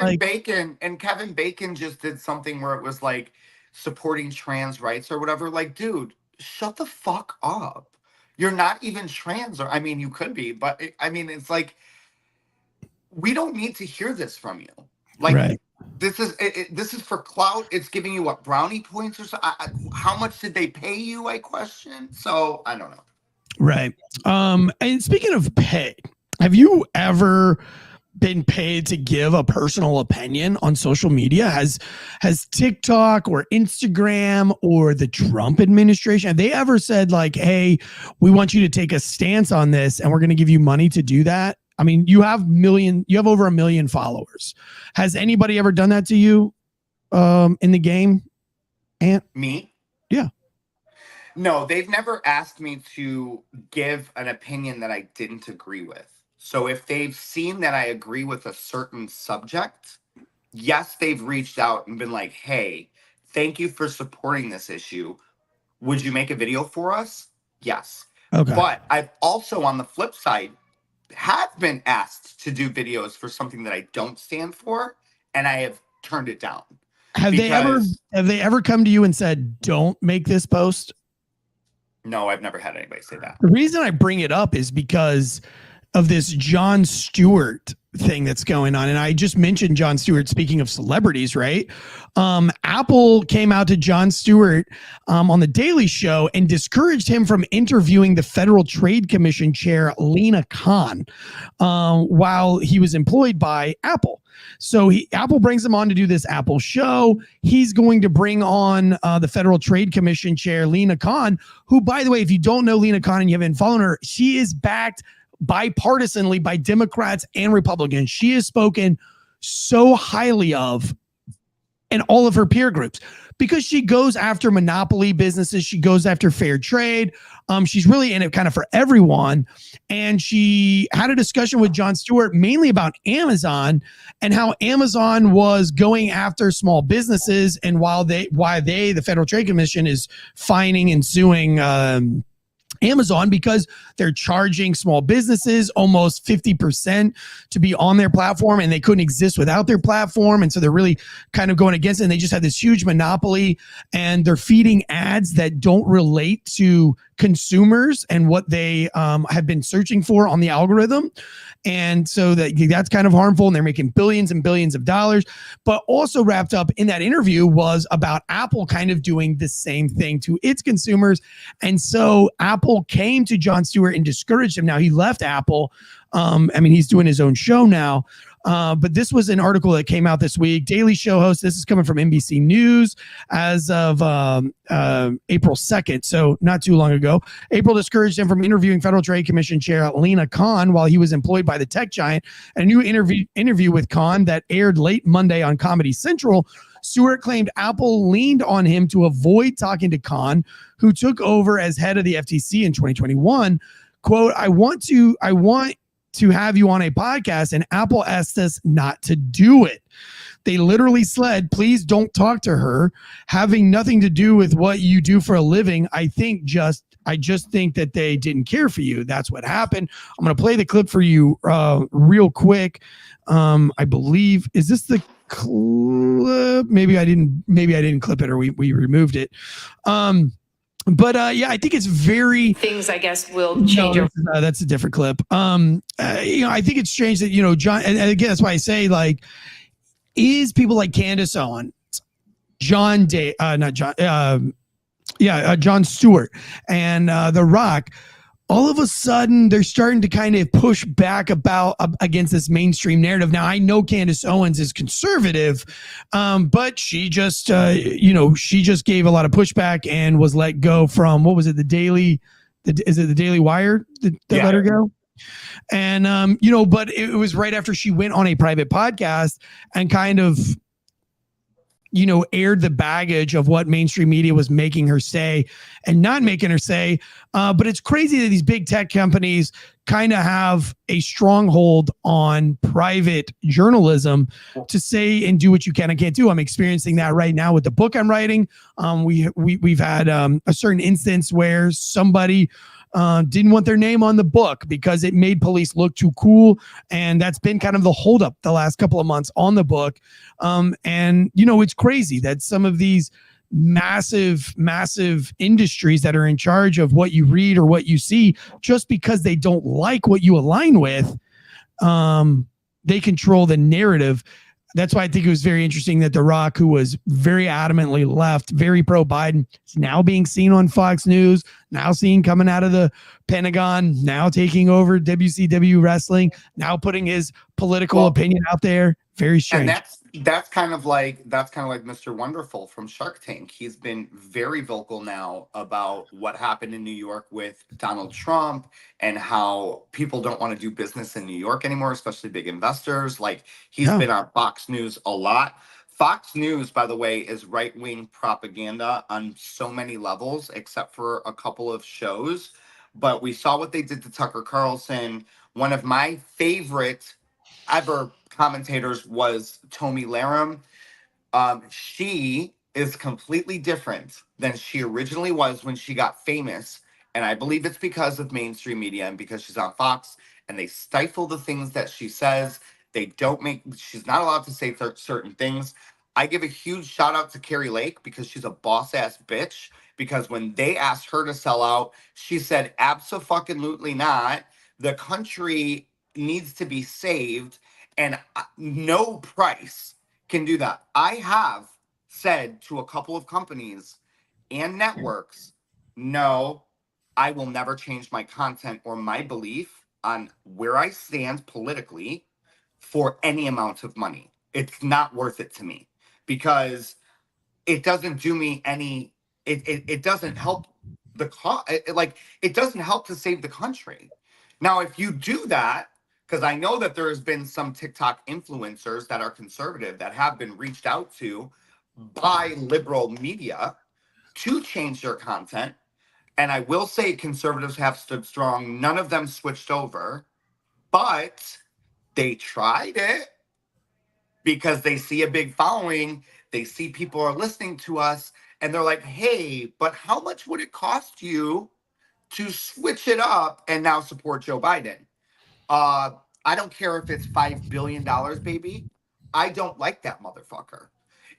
Kevin Bacon just did something where it was like supporting trans rights or whatever. Like, dude, shut the fuck up. You're not even trans, or I mean, you could be, but it's like we don't need to hear this from you. Like, this is for clout. It's giving you what, brownie points or so. How much did they pay you? I question. So I don't know. Right. And speaking of pay, have you ever been paid to give a personal opinion on social media? Has TikTok or Instagram or the Trump administration, have they ever said like, hey, we want you to take a stance on this and we're going to give you money to do that? I mean, you have over 1 million followers. Has anybody ever done that to you in the game? Ant? Me? Yeah. No, they've never asked me to give an opinion that I didn't agree with. So if they've seen that I agree with a certain subject, yes, they've reached out and been like, hey, thank you for supporting this issue. Would you make a video for us? Yes. Okay. But I've also, on the flip side, have been asked to do videos for something that I don't stand for, and I have turned it down. Have they ever come to you and said, don't make this post? No, I've never had anybody say that. The reason I bring it up is because of this Jon Stewart thing that's going on. And I just mentioned Jon Stewart, speaking of celebrities, right? Apple came out to Jon Stewart on the Daily Show and discouraged him from interviewing the Federal Trade Commission chair, Lena Khan, while he was employed by Apple. So Apple brings him on to do this Apple show. He's going to bring on the Federal Trade Commission chair, Lena Khan, who, by the way, if you don't know Lena Khan and you haven't followed her, she is backed bipartisanly by Democrats and Republicans. She is spoken so highly of in all of her peer groups because she goes after monopoly businesses. She goes after fair trade. She's really in it kind of for everyone. And she had a discussion with Jon Stewart mainly about Amazon and how Amazon was going after small businesses and why the Federal Trade Commission is fining and suing Amazon because they're charging small businesses almost 50% to be on their platform and they couldn't exist without their platform. And so they're really kind of going against it. And they just have this huge monopoly and they're feeding ads that don't relate to consumers and what they have been searching for on the algorithm. And so that's kind of harmful and they're making billions and billions of dollars. But also wrapped up in that interview was about Apple kind of doing the same thing to its consumers. And so Apple came to Jon Stewart and discouraged him. Now he left Apple. He's doing his own show now. But this was an article that came out this week. Daily Show host, this is coming from NBC News as of April 2nd, so not too long ago. April discouraged him from interviewing Federal Trade Commission chair Lena Khan while he was employed by the tech giant. A new interview with Khan that aired late Monday on Comedy Central, Stewart claimed Apple leaned on him to avoid talking to Khan, who took over as head of the FTC in 2021. Quote, I want to have you on a podcast, and Apple asked us not to do it. They literally said, please don't talk to her, having nothing to do with what you do for a living. I just think that they didn't care for you. That's what happened. I'm going to play the clip for you real quick. I believe, is this the clip? Maybe I didn't clip it or we removed it. But I think it's very things, I guess, will change. That's a different clip. I think it's strange that, John, and again, that's why I say, like, is people like Candace Owens, Jon Stewart and The Rock, all of a sudden they're starting to kind of push back against this mainstream narrative. Now, I know Candace Owens is conservative, but she just, she just gave a lot of pushback and was let go from, what was it, the Daily Wire that let her go? And, but it was right after she went on a private podcast and kind of, aired the baggage of what mainstream media was making her say and not making her say. But it's crazy that these big tech companies kind of have a stronghold on private journalism to say and do what you can and can't do. I'm experiencing that right now with the book I'm writing. We've had a certain instance where somebody didn't want their name on the book because it made police look too cool. And that's been kind of the holdup the last couple of months on the book. It's crazy that some of these massive industries that are in charge of what you read or what you see, just because they don't like what you align with, they control the narrative. That's why I think it was very interesting that The Rock, who was very adamantly left, very pro-Biden, is now being seen on Fox News, now seen coming out of the Pentagon, now taking over WCW wrestling, now putting his political opinion out there. Very strange. And that's kind of like Mr. Wonderful from Shark Tank. He's been very vocal now about what happened in New York with Donald Trump and how people don't want to do business in New York anymore, especially big investors. Like, he's been on Fox News a lot. Fox News, by the way, is right-wing propaganda on so many levels, except for a couple of shows. But we saw what they did to Tucker Carlson. One of my favorite ever commentators was Tomi Lahren. She is completely different than she originally was when she got famous. And I believe it's because of mainstream media and because she's on Fox and they stifle the things that she says. She's not allowed to say certain things. I give a huge shout out to Carrie Lake because she's a boss ass bitch. Because when they asked her to sell out, she said, abso-fucking-lutely not. The country needs to be saved. And no price can do that. I have said to a couple of companies and networks, no, I will never change my content or my belief on where I stand politically for any amount of money. It's not worth it to me because it doesn't do me any, it doesn't help the cause. It doesn't help to save the country. Now, if you do that, because I know that there has been some TikTok influencers that are conservative that have been reached out to by liberal media to change their content. And I will say conservatives have stood strong. None of them switched over, but they tried it because they see a big following. They see people are listening to us and they're like, hey, but how much would it cost you to switch it up and now support Joe Biden? I don't care if it's $5 billion, baby. I don't like that motherfucker.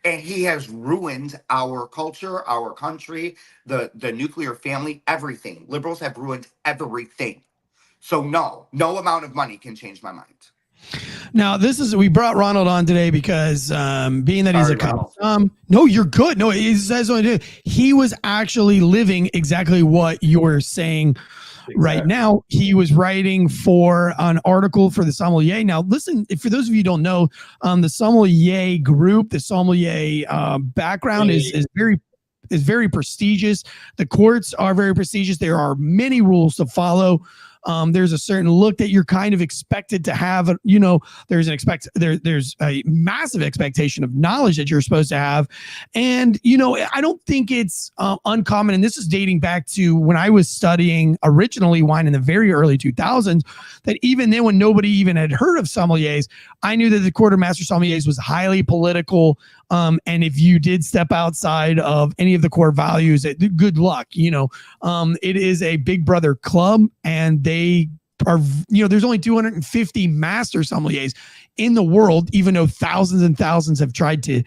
And he has ruined our culture, our country, the nuclear family, everything. Liberals have ruined everything. So no amount of money can change my mind. Now, we brought Ronald on today because being that he's a cop. No, you're good. No, he was actually living exactly what you're saying. Right now, he was writing for an article for the Sommelier. Now, listen, for those of you who don't know, the Sommelier group, the Sommelier background is very prestigious. The courts are very prestigious. There are many rules to follow. There's a certain look that you're kind of expected to have. There's a massive expectation of knowledge that you're supposed to have. And, I don't think it's uncommon. And this is dating back to when I was studying originally wine in the very early 2000s, that even then when nobody even had heard of sommeliers, I knew that the Court of Master Sommeliers was highly political. And if you did step outside of any of the core values, good luck. It is a big brother club, and they are, there's only 250 master sommeliers in the world, even though thousands and thousands have tried to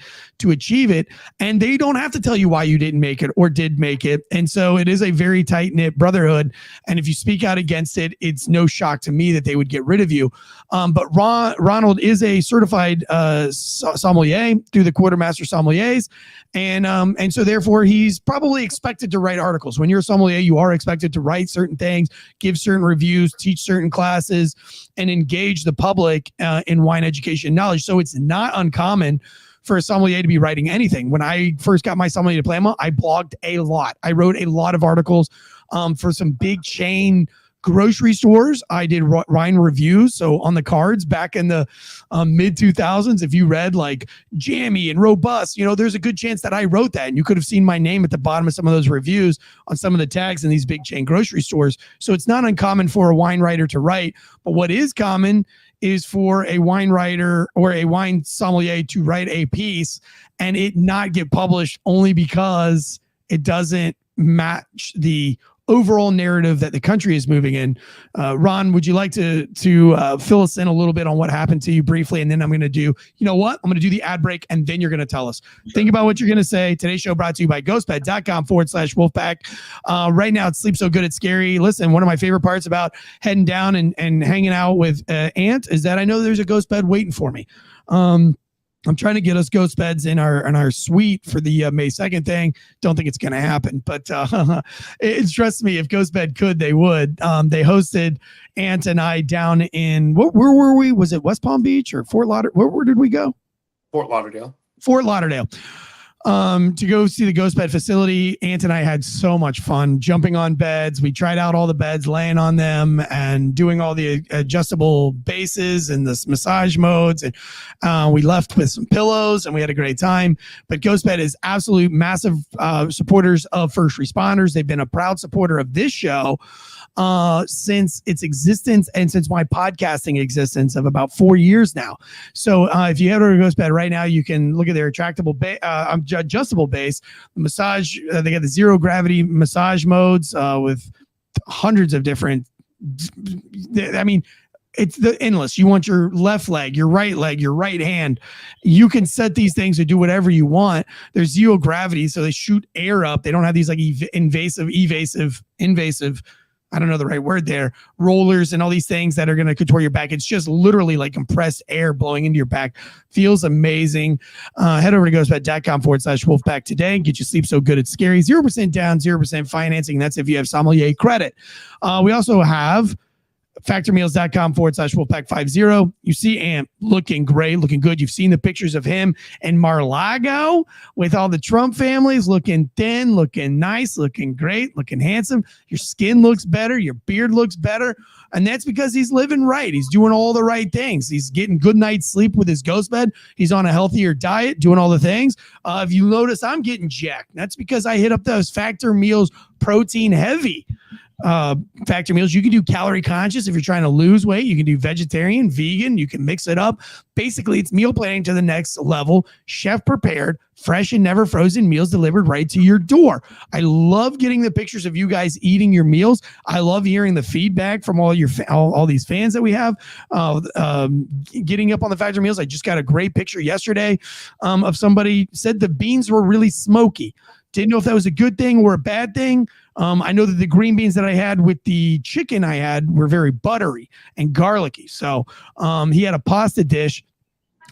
achieve it. And they don't have to tell you why you didn't make it or did make it. And so it is a very tight-knit brotherhood. And if you speak out against it, it's no shock to me that they would get rid of you. But Ronald is a certified sommelier through the Quartermaster Sommeliers. And so therefore he's probably expected to write articles. When you're a sommelier, you are expected to write certain things, give certain reviews, teach certain classes, and engage the public in wine education knowledge. So it's not uncommon for a sommelier to be writing anything. When I first got my sommelier diploma, I blogged a lot. I wrote a lot of articles for some big chain grocery stores. I did wine reviews. So on the cards back in the mid 2000s, if you read like jammy and robust, there's a good chance that I wrote that. And you could have seen my name at the bottom of some of those reviews on some of the tags in these big chain grocery stores. So it's not uncommon for a wine writer to write. But what is common is for a wine writer or a wine sommelier to write a piece and it not get published only because it doesn't match the overall narrative that the country is moving in. Ron, would you like to fill us in a little bit on what happened to you briefly? And then I'm going to do, I'm going to do the ad break and then you're going to tell us. Sure. Think about what you're going to say. Today's show brought to you by ghostbed.com/Wolfpack. Right now, it's Sleep So Good It's Scary. Listen, one of my favorite parts about heading down and hanging out with Ant is that I know there's a ghost bed waiting for me. I'm trying to get us ghost beds in our suite for the May 2nd thing. Don't think it's going to happen, but trust me, if Ghost Bed could, they would. They hosted Ant and I down in, where were we? Was it West Palm Beach or Fort Lauderdale? Where did we go? Fort Lauderdale. To go see the Ghost Bed facility. Ant and I had so much fun jumping on beds. We tried out all the beds, laying on them and doing all the adjustable bases and the massage modes. And we left with some pillows and we had a great time. But Ghost Bed is absolute massive supporters of first responders. They've been a proud supporter of this show since its existence and since my podcasting existence of about 4 years now. So if you head over to Ghost Bed right now, you can look at their adjustable base, the massage. They got the zero gravity massage modes with hundreds of different. I mean, it's the endless. You want your left leg, your right hand. You can set these things to do whatever you want. There's zero gravity, so they shoot air up. They don't have these like invasive. I don't know the right word there, rollers and all these things that are going to contort your back. It's just literally like compressed air blowing into your back. Feels amazing. Head over to ghostbed.com/Wolfpack today and get you Sleep So Good It's Scary. 0% down, 0% financing. That's if you have sommelier credit. We also have factormeals.com/Wolfpack50. You see Ant looking great, looking good. You've seen the pictures of him and Mar-a-Lago with all the Trump families, looking thin, looking nice, looking great, looking handsome. Your skin looks better. Your beard looks better. And that's because he's living right. He's doing all the right things. He's getting good night's sleep with his Ghost Bed. He's on a healthier diet, doing all the things. If you notice, I'm getting jacked. That's because I hit up those Factor Meals protein heavy Factor Meals. You can do calorie conscious if you're trying to lose weight. You can do vegetarian, vegan. You can mix it up. Basically, it's meal planning to the next level. Chef prepared, fresh and never frozen meals delivered right to your door. I love getting the pictures of you guys eating your meals. I love hearing the feedback from all these fans that we have. Getting up on the Factor Meals. I just got a great picture yesterday of somebody said the beans were really smoky. Didn't know if that was a good thing or a bad thing. I know that the green beans that I had with the chicken I had were very buttery and garlicky. So he had a pasta dish.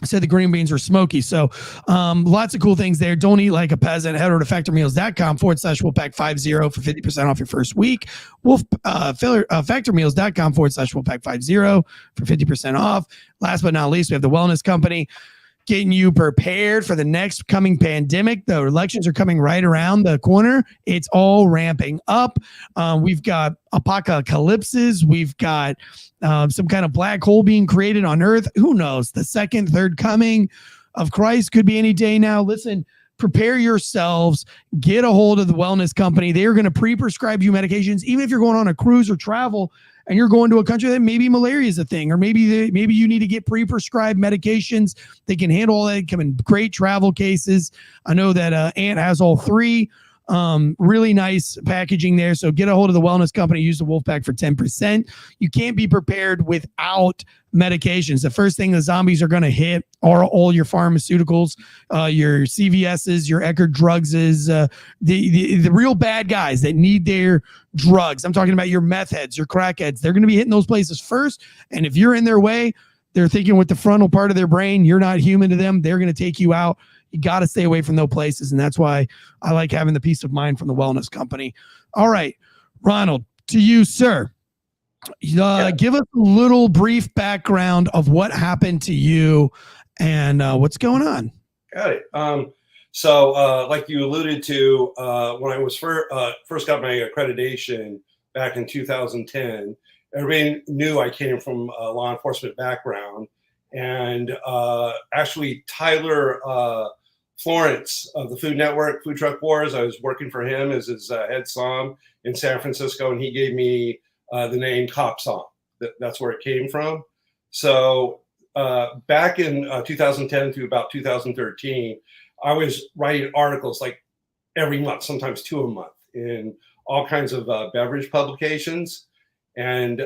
Said the green beans were smoky. So lots of cool things there. Don't eat like a peasant. Head over to factormeals.com/Wolfpack50 for 50% off your first week. Factormeals.com/Wolfpack50 for 50% off. Last but not least, we have the Wellness Company, getting you prepared for the next coming pandemic. The elections are coming right around the corner. It's all ramping up. We've got apocalypses. We've got some kind of black hole being created on Earth. Who knows? The second, third coming of Christ could be any day now. Listen, prepare yourselves. Get a hold of the Wellness Company. They are going to pre-prescribe you medications, even if you're going on a cruise or travel and you're going to a country that maybe malaria is a thing, or maybe you need to get pre-prescribed medications. They can handle all that. Come in great travel cases. I know that Ant has all three. Really nice packaging there. So get a hold of the wellness company. Use the Wolfpack for 10%. You can't be prepared without medications. The first thing the zombies are going to hit are all your pharmaceuticals, your CVS's, your Eckerd Drugses, the real bad guys that need their drugs. I'm talking about your meth heads, your crackheads. They're going to be hitting those places first. And if you're in their way, they're thinking with the frontal part of their brain, you're not human to them. They're going to take you out. You got to stay away from those places. And that's why I like having the peace of mind from the wellness company. All right, Ronald, to you, sir. Give us a little brief background of what happened to you and what's going on. Got it. So like you alluded to, when I was first got my accreditation back in 2010, everybody knew I came from a law enforcement background. And actually, Tyler Florence of the Food Network, Food Truck Wars, I was working for him as his head som in San Francisco, and he gave me the name Copson. That's where it came from. So back in 2010 to about 2013, I was writing articles like every month, sometimes 2 a month, in all kinds of beverage publications. And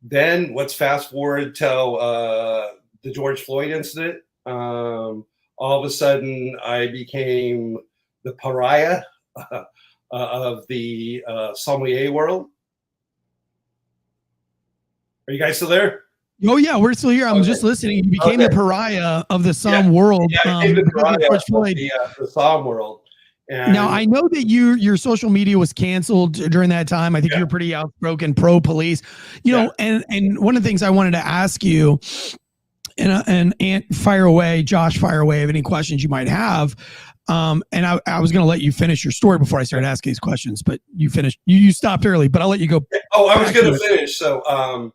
then let's fast forward till the George Floyd incident. All of a sudden, I became the pariah of the sommelier world. Are you guys still there? Oh, yeah, we're still here. I'm just listening. You became the pariah of the Somme world. Yeah, I became the pariah of the Somme world. And now, I know that your social media was canceled during that time. I think you were pretty outspoken pro-police. You know, and one of the things I wanted to ask you, and fire away, Josh, fire away, of any questions you might have. And I was going to let you finish your story before I started asking these questions, but you finished. You stopped early, but I'll let you go. Oh, I was going to finish. So,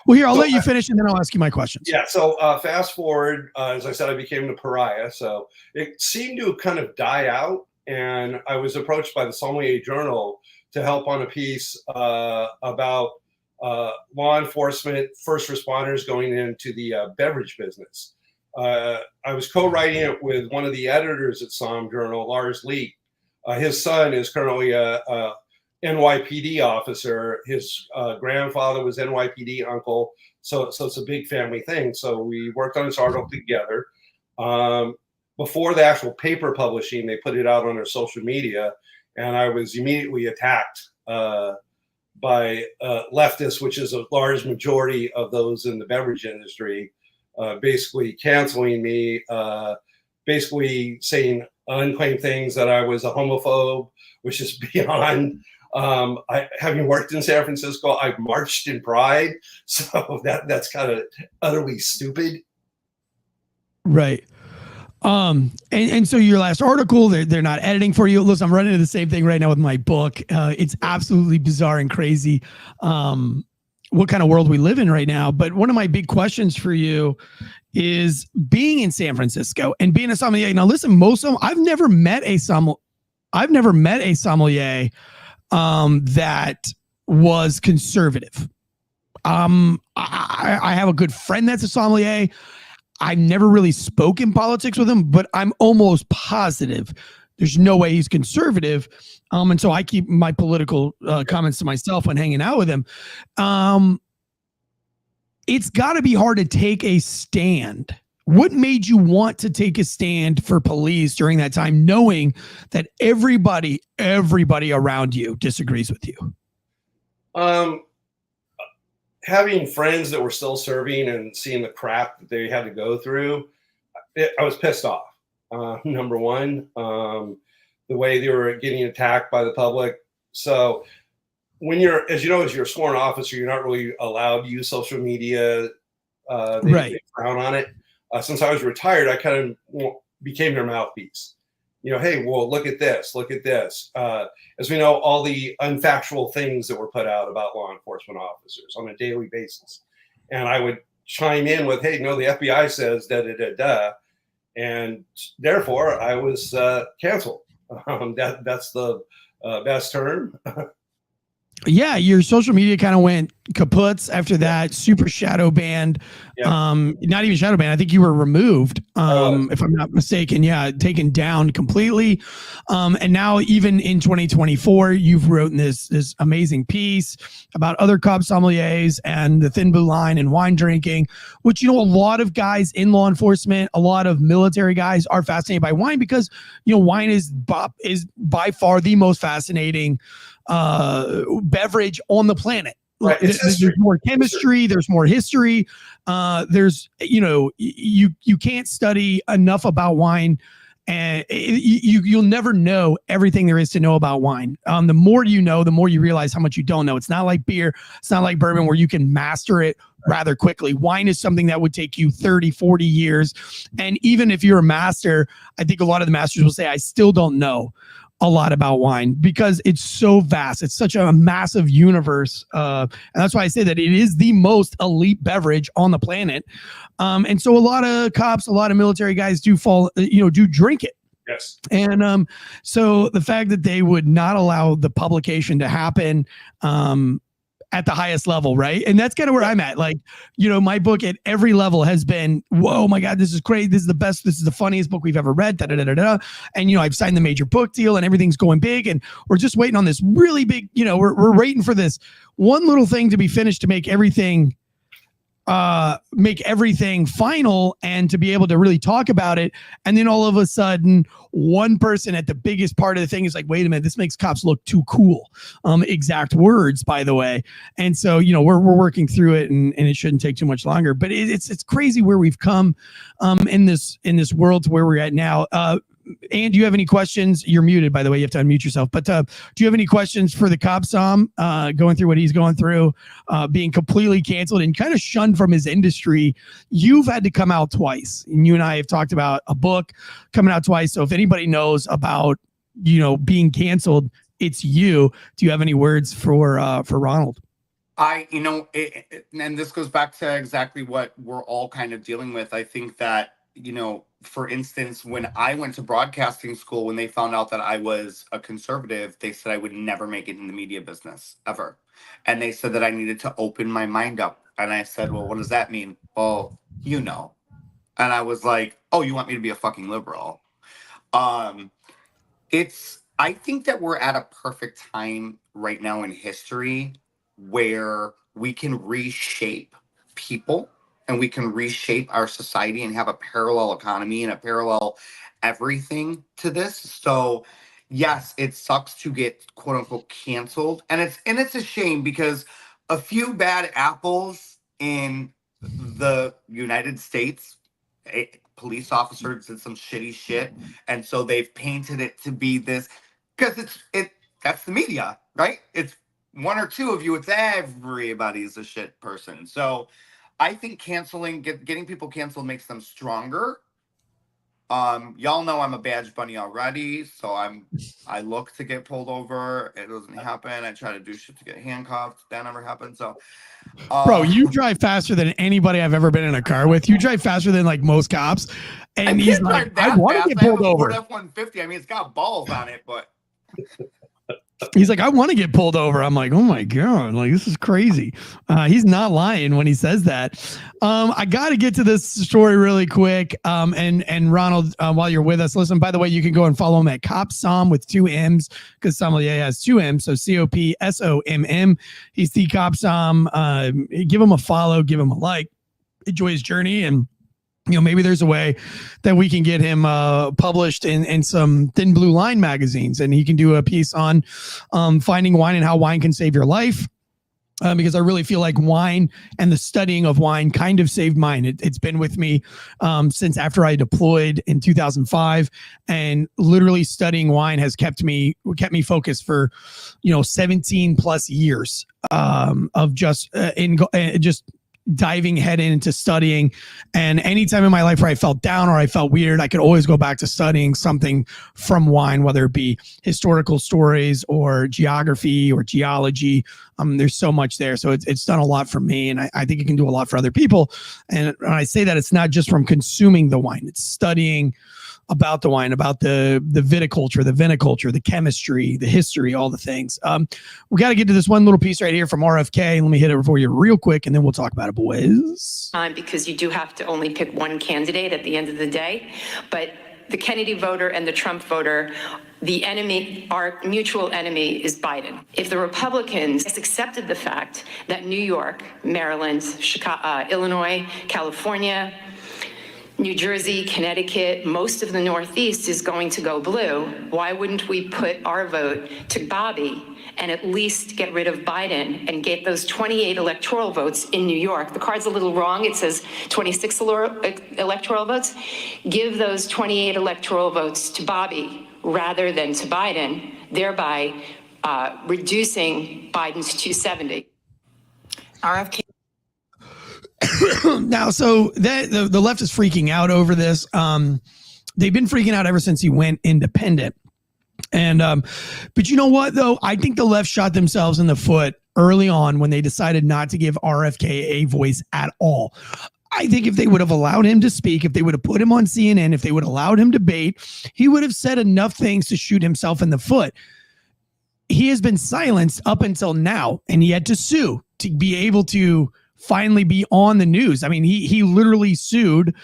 well, here, I'll let you finish, and then I'll ask you my questions. Yeah. So fast forward, as I said, I became the pariah. So it seemed to kind of die out. And I was approached by the Sommelier Journal to help on a piece about law enforcement, first responders going into the beverage business. I was co-writing it with one of the editors at Somme Journal, Lars Leek. His son is currently a NYPD officer. His grandfather was NYPD uncle. So it's a big family thing. So we worked on this article together. Before the actual paper publishing, they put it out on their social media, and I was immediately attacked by leftists, which is a large majority of those in the beverage industry, basically canceling me, basically saying unclaimed things, that I was a homophobe, which is beyond. Having worked in San Francisco, I've marched in Pride, so that's kind of utterly stupid. Right. And so your last article, they're not editing for you. Listen, I'm running into the same thing right now with my book. It's absolutely bizarre and crazy. What kind of world we live in right now. But one of my big questions for you is being in San Francisco and being a sommelier. Now, listen, I've never met a sommelier that was conservative. I have a good friend that's a sommelier. I've never really spoken politics with him, but I'm almost positive there's no way he's conservative. And so I keep my political comments to myself when hanging out with him. It's got to be hard to take a stand. What made you want to take a stand for police during that time, knowing that everybody around you disagrees with you? Having friends that were still serving and seeing the crap that they had to go through, I was pissed off. Number one, the way they were getting attacked by the public. So when as you're a sworn officer, you're not really allowed to use social media. They frown on it. Since I was retired, I kind of became their mouthpiece. Hey, well, look at this, look at this. As we know, all the unfactual things that were put out about law enforcement officers on a daily basis. And I would chime in with, hey, no, the FBI says da-da-da-da. And therefore, I was canceled. That's the best term. Yeah, your social media kind of went kaputs after that. Super shadow banned. Not even shadow banned. I think you were removed, if I'm not mistaken. Yeah, taken down completely. And now even in 2024, you've written this amazing piece about other Cobb sommeliers and the thin blue line and wine drinking, which, a lot of guys in law enforcement, a lot of military guys are fascinated by wine because, wine is by far the most fascinating beverage on the planet. Right. There's more chemistry, there's more history. There's, you can't study enough about wine, and you'll never know everything there is to know about wine. The more you know, the more you realize how much you don't know. It's not like beer, it's not like bourbon where you can master it rather quickly. Wine is something that would take you 30, 40 years. And even if you're a master, I think a lot of the masters will say, I still don't know a lot about wine because it's so vast. It's such a massive universe. And that's why I say that it is the most elite beverage on the planet. And so a lot of cops, a lot of military guys do drink it. Yes. And so the fact that they would not allow the publication to happen, at the highest level, right? And that's kind of where I'm at. Like, my book at every level has been, whoa, my God, this is great. This is the best. This is the funniest book we've ever read. And, I've signed the major book deal and everything's going big. And we're just waiting on this really big, we're waiting for this one little thing to be finished to make everything final and to be able to really talk about it. And then all of a sudden, one person at the biggest part of the thing is like, wait a minute, this makes cops look too cool. Exact words, by the way. And so, we're working through it and it shouldn't take too much longer, but it's crazy where we've come in this world to where we're at now. And do you have any questions? You're muted, by the way. You have to unmute yourself. But do you have any questions for the Copson going through what he's going through, being completely canceled and kind of shunned from his industry? You've had to come out twice. And you and I have talked about a book coming out twice. So if anybody knows about, being canceled, it's you. Do you have any words for Ronald? And this goes back to exactly what we're all kind of dealing with. I think that, for instance, when I went to broadcasting school, when they found out that I was a conservative, they said I would never make it in the media business ever. And they said that I needed to open my mind up. And I said, well, what does that mean? Well, And I was like, oh, you want me to be a fucking liberal? I think that we're at a perfect time right now in history where we can reshape people and we can reshape our society and have a parallel economy and a parallel everything to this. So yes, it sucks to get quote unquote canceled. And it's a shame because a few bad apples in the United States, police officers did some shitty shit. And so they've painted it to be this, because that's the media, right? It's one or two of you, it's everybody's a shit person. So I think getting people canceled makes them stronger. Y'all know I'm a badge bunny already, so I look to get pulled over. It doesn't happen. I try to do shit to get handcuffed. That never happens. So, bro, you drive faster than anybody I've ever been in a car with. You drive faster than like most cops, and he's like, I want to get pulled over. F-150. I mean, it's got balls on it, but. He's like, I want to get pulled over. I'm like, oh my God, like this is crazy. He's not lying when he says that. I got to get to this story really quick. And Ronald, while you're with us, listen, by the way, you can go and follow him at Copsom with 2 M's because sommelier has 2 M's. So COPSOMM. He's the Copsom. Give him a follow, give him a like, enjoy his journey. And maybe there's a way that we can get him published in some Thin Blue Line magazines, and he can do a piece on finding wine and how wine can save your life. Because I really feel like wine and the studying of wine kind of saved mine. It's been with me since after I deployed in 2005, and literally studying wine has kept me focused for 17 plus years of just diving head into studying. And anytime in my life where I felt down or I felt weird, I could always go back to studying something from wine, whether it be historical stories or geography or geology. There's so much there. So it's done a lot for me, and I think it can do a lot for other people. And when I say that, it's not just from consuming the wine, it's studying about the wine, about the viticulture, the viniculture, the chemistry, the history, all the things. We got to get to this one little piece right here from RFK. Let me hit it for you real quick, and then we'll talk about it, boys. Because you do have to only pick one candidate at the end of the day. But the Kennedy voter and the Trump voter, the enemy, our mutual enemy is Biden. If the Republicans accepted the fact that New York, Maryland, Chicago, Illinois, California, New Jersey, Connecticut, most of the Northeast is going to go blue, why wouldn't we put our vote to Bobby and at least get rid of Biden and get those 28 electoral votes in New York? The card's a little wrong. It says 26 electoral votes. Give those 28 electoral votes to Bobby rather than to Biden, thereby reducing Biden's 270. RFK. Now, so that the left is freaking out over this. They've been freaking out ever since he went independent. And but you know what, though? I think the left shot themselves in the foot early on when they decided not to give RFK a voice at all. I think if they would have allowed him to speak, if they would have put him on CNN, if they would have allowed him to debate, he would have said enough things to shoot himself in the foot. He has been silenced up until now, and he had to sue to be able to finally be on the news. I mean, he literally sued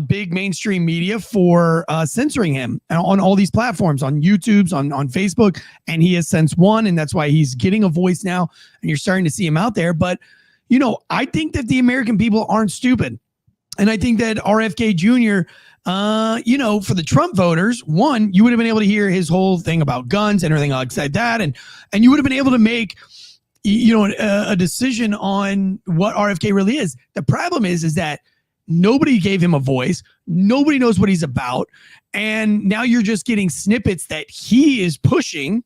big mainstream media for censoring him on all these platforms, on YouTube's, on Facebook, and he has since won, and that's why he's getting a voice now, and you're starting to see him out there. But, you know, I think that the American people aren't stupid, and I think that RFK Jr., you know, for the Trump voters, one, you would have been able to hear his whole thing about guns and everything like that, and you would have been able to make, you know, a decision on what RFK really is. The problem is that nobody gave him a voice. Nobody knows what he's about. And now you're just getting snippets that he is pushing,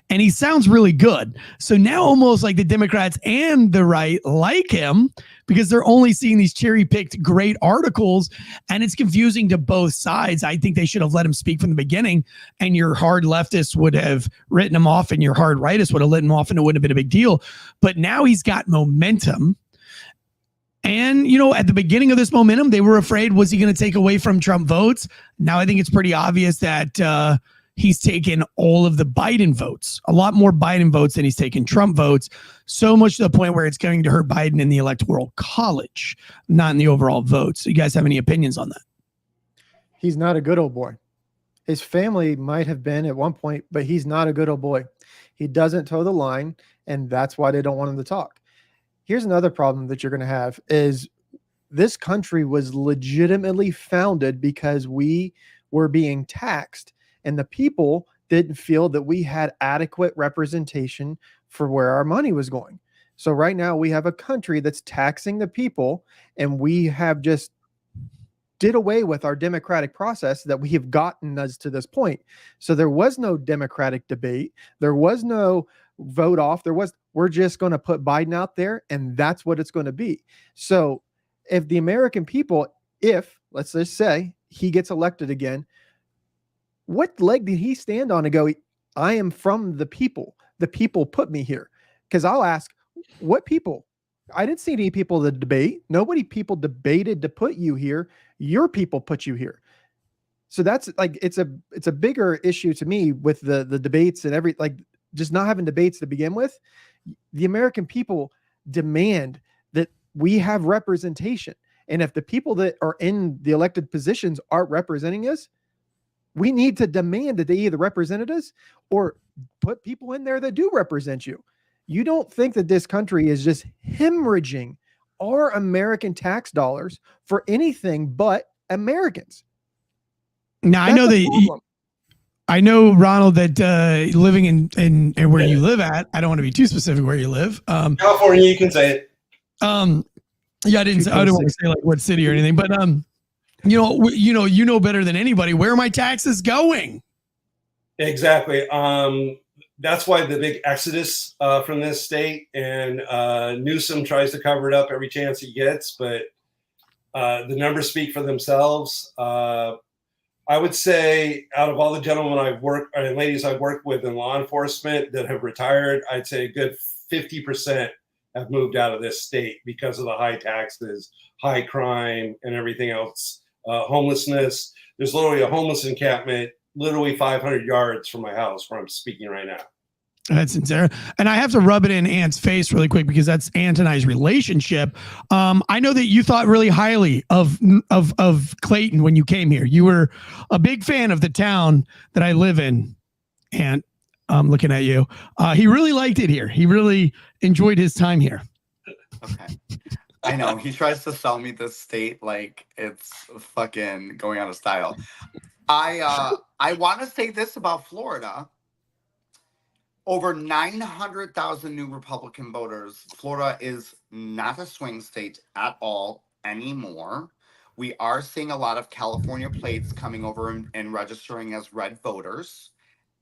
and he sounds really good. So now almost like the Democrats and the right like him because they're only seeing these cherry-picked great articles, and it's confusing to both sides. I think they should have let him speak from the beginning, and your hard leftists would have written him off, and your hard rightists would have let him off, and it wouldn't have been a big deal. But now he's got momentum. And, you know, at the beginning of this momentum, they were afraid, was he going to take away from Trump votes? Now I think it's pretty obvious that he's taken all of the Biden votes, a lot more Biden votes than he's taken Trump votes, so much to the point where it's going to hurt Biden in the Electoral College, not in the overall votes. So you guys have any opinions on that? He's not a good old boy. His family might have been at one point, but he's not a good old boy. He doesn't toe the line, and that's why they don't want him to talk. Here's another problem that you're going to have is this country was legitimately founded because we were being taxed, and the people didn't feel that we had adequate representation for where our money was going. So right now we have a country that's taxing the people, and we have just did away with our democratic process that we have gotten us to this point. So there was no democratic debate. There was no vote off. We're just going to put Biden out there, and that's what it's going to be. So if the American people, let's just say he gets elected again, what leg did he stand on to go, I am from the people put me here? Because I'll ask, what people? I didn't see any people that debate. People debated to put you here. Your people put you here. So that's like, it's a bigger issue to me with the debates and just not having debates to begin with. The American people demand that we have representation. And if the people that are in the elected positions aren't representing us, we need to demand that they either represent us or put people in there that do represent you. You don't think that this country is just hemorrhaging our American tax dollars for anything but Americans. Now, I know, Ronald, that living in where you live at, I don't want to be too specific where you live. California, you can say it. Yeah, I don't want to say like what city or anything, but you know better than anybody. Where are my taxes going? Exactly. That's why the big exodus from this state, and Newsom tries to cover it up every chance he gets, but the numbers speak for themselves. I would say out of all the gentlemen and ladies I've worked with in law enforcement that have retired, I'd say a good 50% have moved out of this state because of the high taxes, high crime, and everything else homelessness. There's literally a homeless encampment literally 500 yards from my house where I'm speaking right now. That's insane. And I have to rub it in Ant's face really quick because that's Ant and I's relationship. I know that you thought really highly of Clayton when you came here. You were a big fan of the town that I live in. And I'm looking at you. He really liked it here. He really enjoyed his time here. Okay. I know. He tries to sell me this state like it's fucking going out of style. I want to say this about Florida. Over 900,000 new Republican voters. Florida is not a swing state at all anymore. We are seeing a lot of California plates coming over and registering as red voters.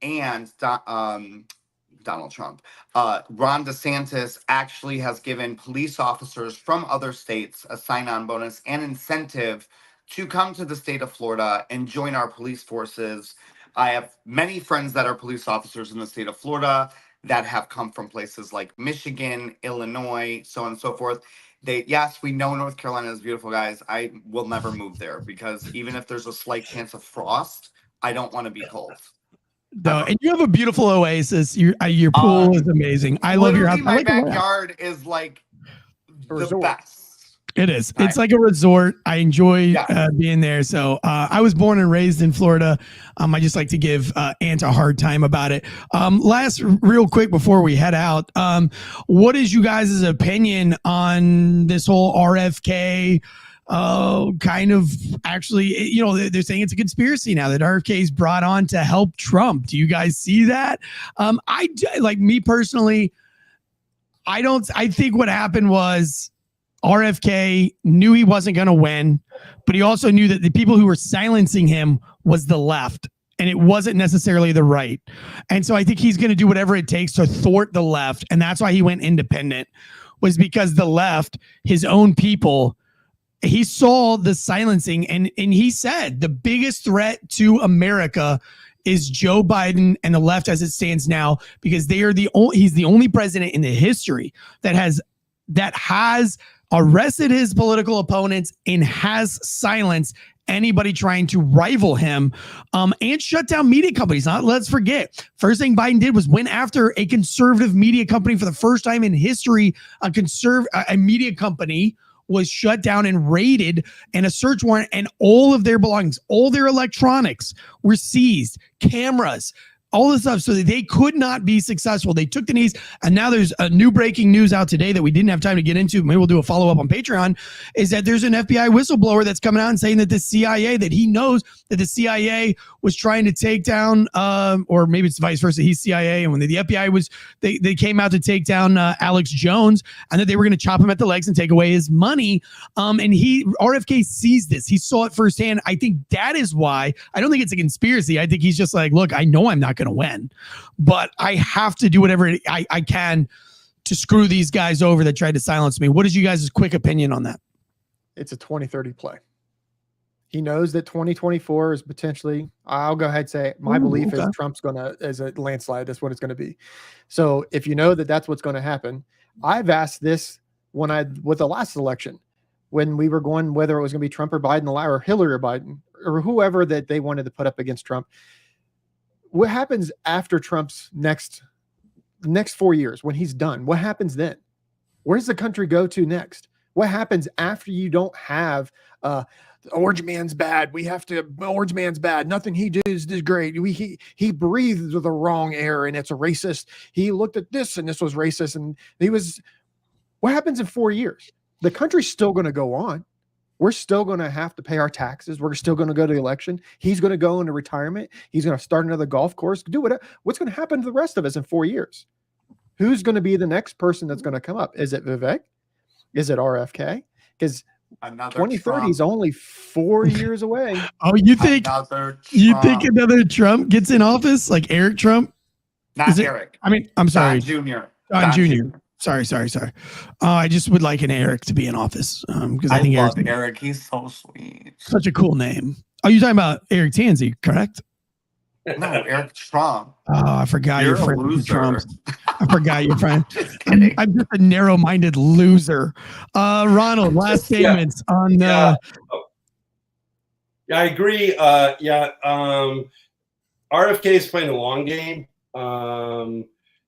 And Donald Trump. Ron DeSantis actually has given police officers from other states a sign-on bonus and incentive to come to the state of Florida and join our police forces. I have many friends that are police officers in the state of Florida that have come from places like Michigan, Illinois, so on and so forth. Yes, we know North Carolina is beautiful, guys. I will never move there because even if there's a slight chance of frost, I don't want to be cold. No, and you have a beautiful oasis. Your pool is amazing. I love your house. My backyard is like the best. It is. It's like a resort. I enjoy being there. So I was born and raised in Florida. I just like to give Ant a hard time about it. Last, real quick before we head out, what is you guys' opinion on this whole RFK kind of actually, they're saying it's a conspiracy now that RFK is brought on to help Trump. Do you guys see that? Like me personally, I think what happened was RFK knew he wasn't going to win, but he also knew that the people who were silencing him was the left and it wasn't necessarily the right. And so I think he's going to do whatever it takes to thwart the left. And that's why he went independent, was because the left, his own people, he saw the silencing and he said the biggest threat to America is Joe Biden and the left as it stands now, because he's the only president in the history that has arrested his political opponents and has silenced anybody trying to rival him, and shut down media companies. Let's forget, first thing Biden did was went after a conservative media company for the first time in history. A media company was shut down and raided, and a search warrant and all of their belongings, all their electronics were seized, cameras, all this stuff, so that they could not be successful. They took the knees, and now there's a new breaking news out today that we didn't have time to get into. Maybe we'll do a follow-up on Patreon, is that there's an FBI whistleblower that's coming out and saying that that he knows that the CIA was trying to take down, or maybe it's vice versa, he's CIA, and when the FBI they came out to take down Alex Jones, and that they were going to chop him at the legs and take away his money. And RFK sees this. He saw it firsthand. I think that is why, I don't think it's a conspiracy. I think he's just like, look, I know I'm not going to win, but I have to do whatever I can to screw these guys over that tried to silence me. What is you guys' quick opinion on that? It's a 2030 play. He knows that 2024 is potentially, I'll go ahead and say my belief is Trump's as a landslide. That's what it's going to be. So if you know that that's what's going to happen, I've asked this with the last election, when we were going, whether it was going to be Trump or Biden, or Hillary or Biden, or whoever that they wanted to put up against Trump. What happens after Trump's next 4 years when he's done? What happens then? Where does the country go to next? What happens after you don't have Orange Man's bad? Orange Man's bad. Nothing he does is great. He breathed the wrong air and it's a racist. He looked at this and this was racist. And what happens in 4 years? The country's still going to go on. We're still going to have to pay our taxes. We're still going to go to the election. He's going to go into retirement. He's going to start another golf course. Do whatever. What's going to happen to the rest of us in 4 years? Who's going to be the next person that's going to come up? Is it Vivek? Is it RFK? Because 2030 is only 4 years away. Oh, you think another Trump gets in office, like Eric Trump? Not Eric. I'm sorry. John Jr. John Jr. Sorry. I just would like an Eric to be in office, because I think love Eric. He's so sweet. Such a cool name. Are you talking about Eric Tansey, correct? No, Eric Trump. Oh, I forgot You're your friend. a loser. Trump. I forgot your friend. Just kidding. I'm just a narrow-minded loser. Ronald, last statements on. Yeah, I agree. RFK is playing the long game.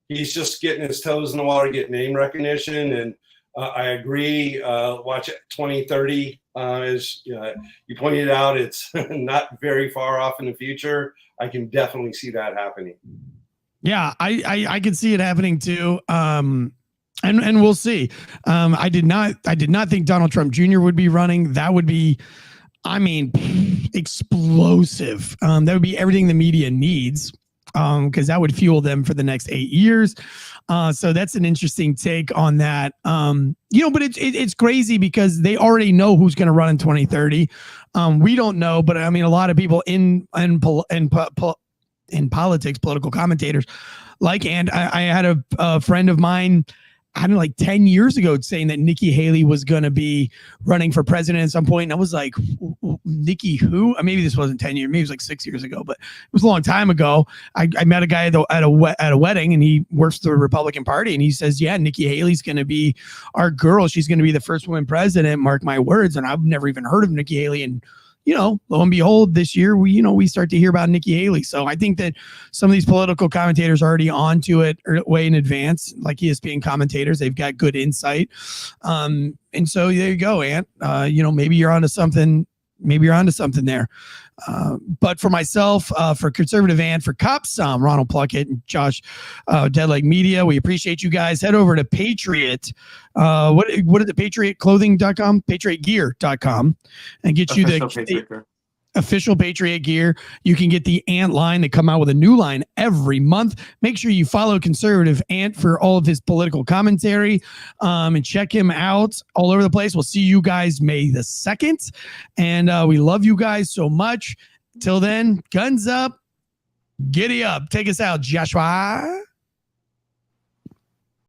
He's just getting his toes in the water, getting name recognition, and I agree. Watch it 2030. As you pointed out, it's not very far off in the future. I can definitely see that happening. Yeah, I can see it happening too. And we'll see. I did not think Donald Trump Jr. would be running. That would be, I mean, explosive. That would be everything the media needs, because that would fuel them for the next 8 years. So that's an interesting take on that. But it's crazy because they already know who's going to run in 2030. We don't know, but I mean, a lot of people in politics, political commentators, and I had a friend of mine, I don't know, like 10 years ago, saying that Nikki Haley was going to be running for president at some point. And I was like, Nikki who? Maybe this wasn't 10 years, maybe it was like 6 years ago, but it was a long time ago. I met a guy at a wedding, and he works for the Republican Party. And he says, yeah, Nikki Haley's going to be our girl. She's going to be the first woman president. Mark my words. And I've never even heard of Nikki Haley. And lo and behold, this year we start to hear about Nikki Haley. So I think that some of these political commentators are already onto it way in advance, like ESPN commentators. They've got good insight. And so there you go, Ant. Maybe you're onto something. Maybe you're onto something there. But for myself, for Conservative Ant, for Copson, Ronald Pluckett, and Josh, Deadleg Media, we appreciate you guys. Head over to Patriot. What is it? PatriotClothing.com, PatriotGear.com, and get you the official Patriot gear. You can get the Ant line. They come out with a new line every month. Make sure you follow Conservative Ant for all of his political commentary, and check him out all over the place. We'll see you guys May the 2nd. And we love you guys so much. Till then, guns up, giddy up. Take us out, Joshua.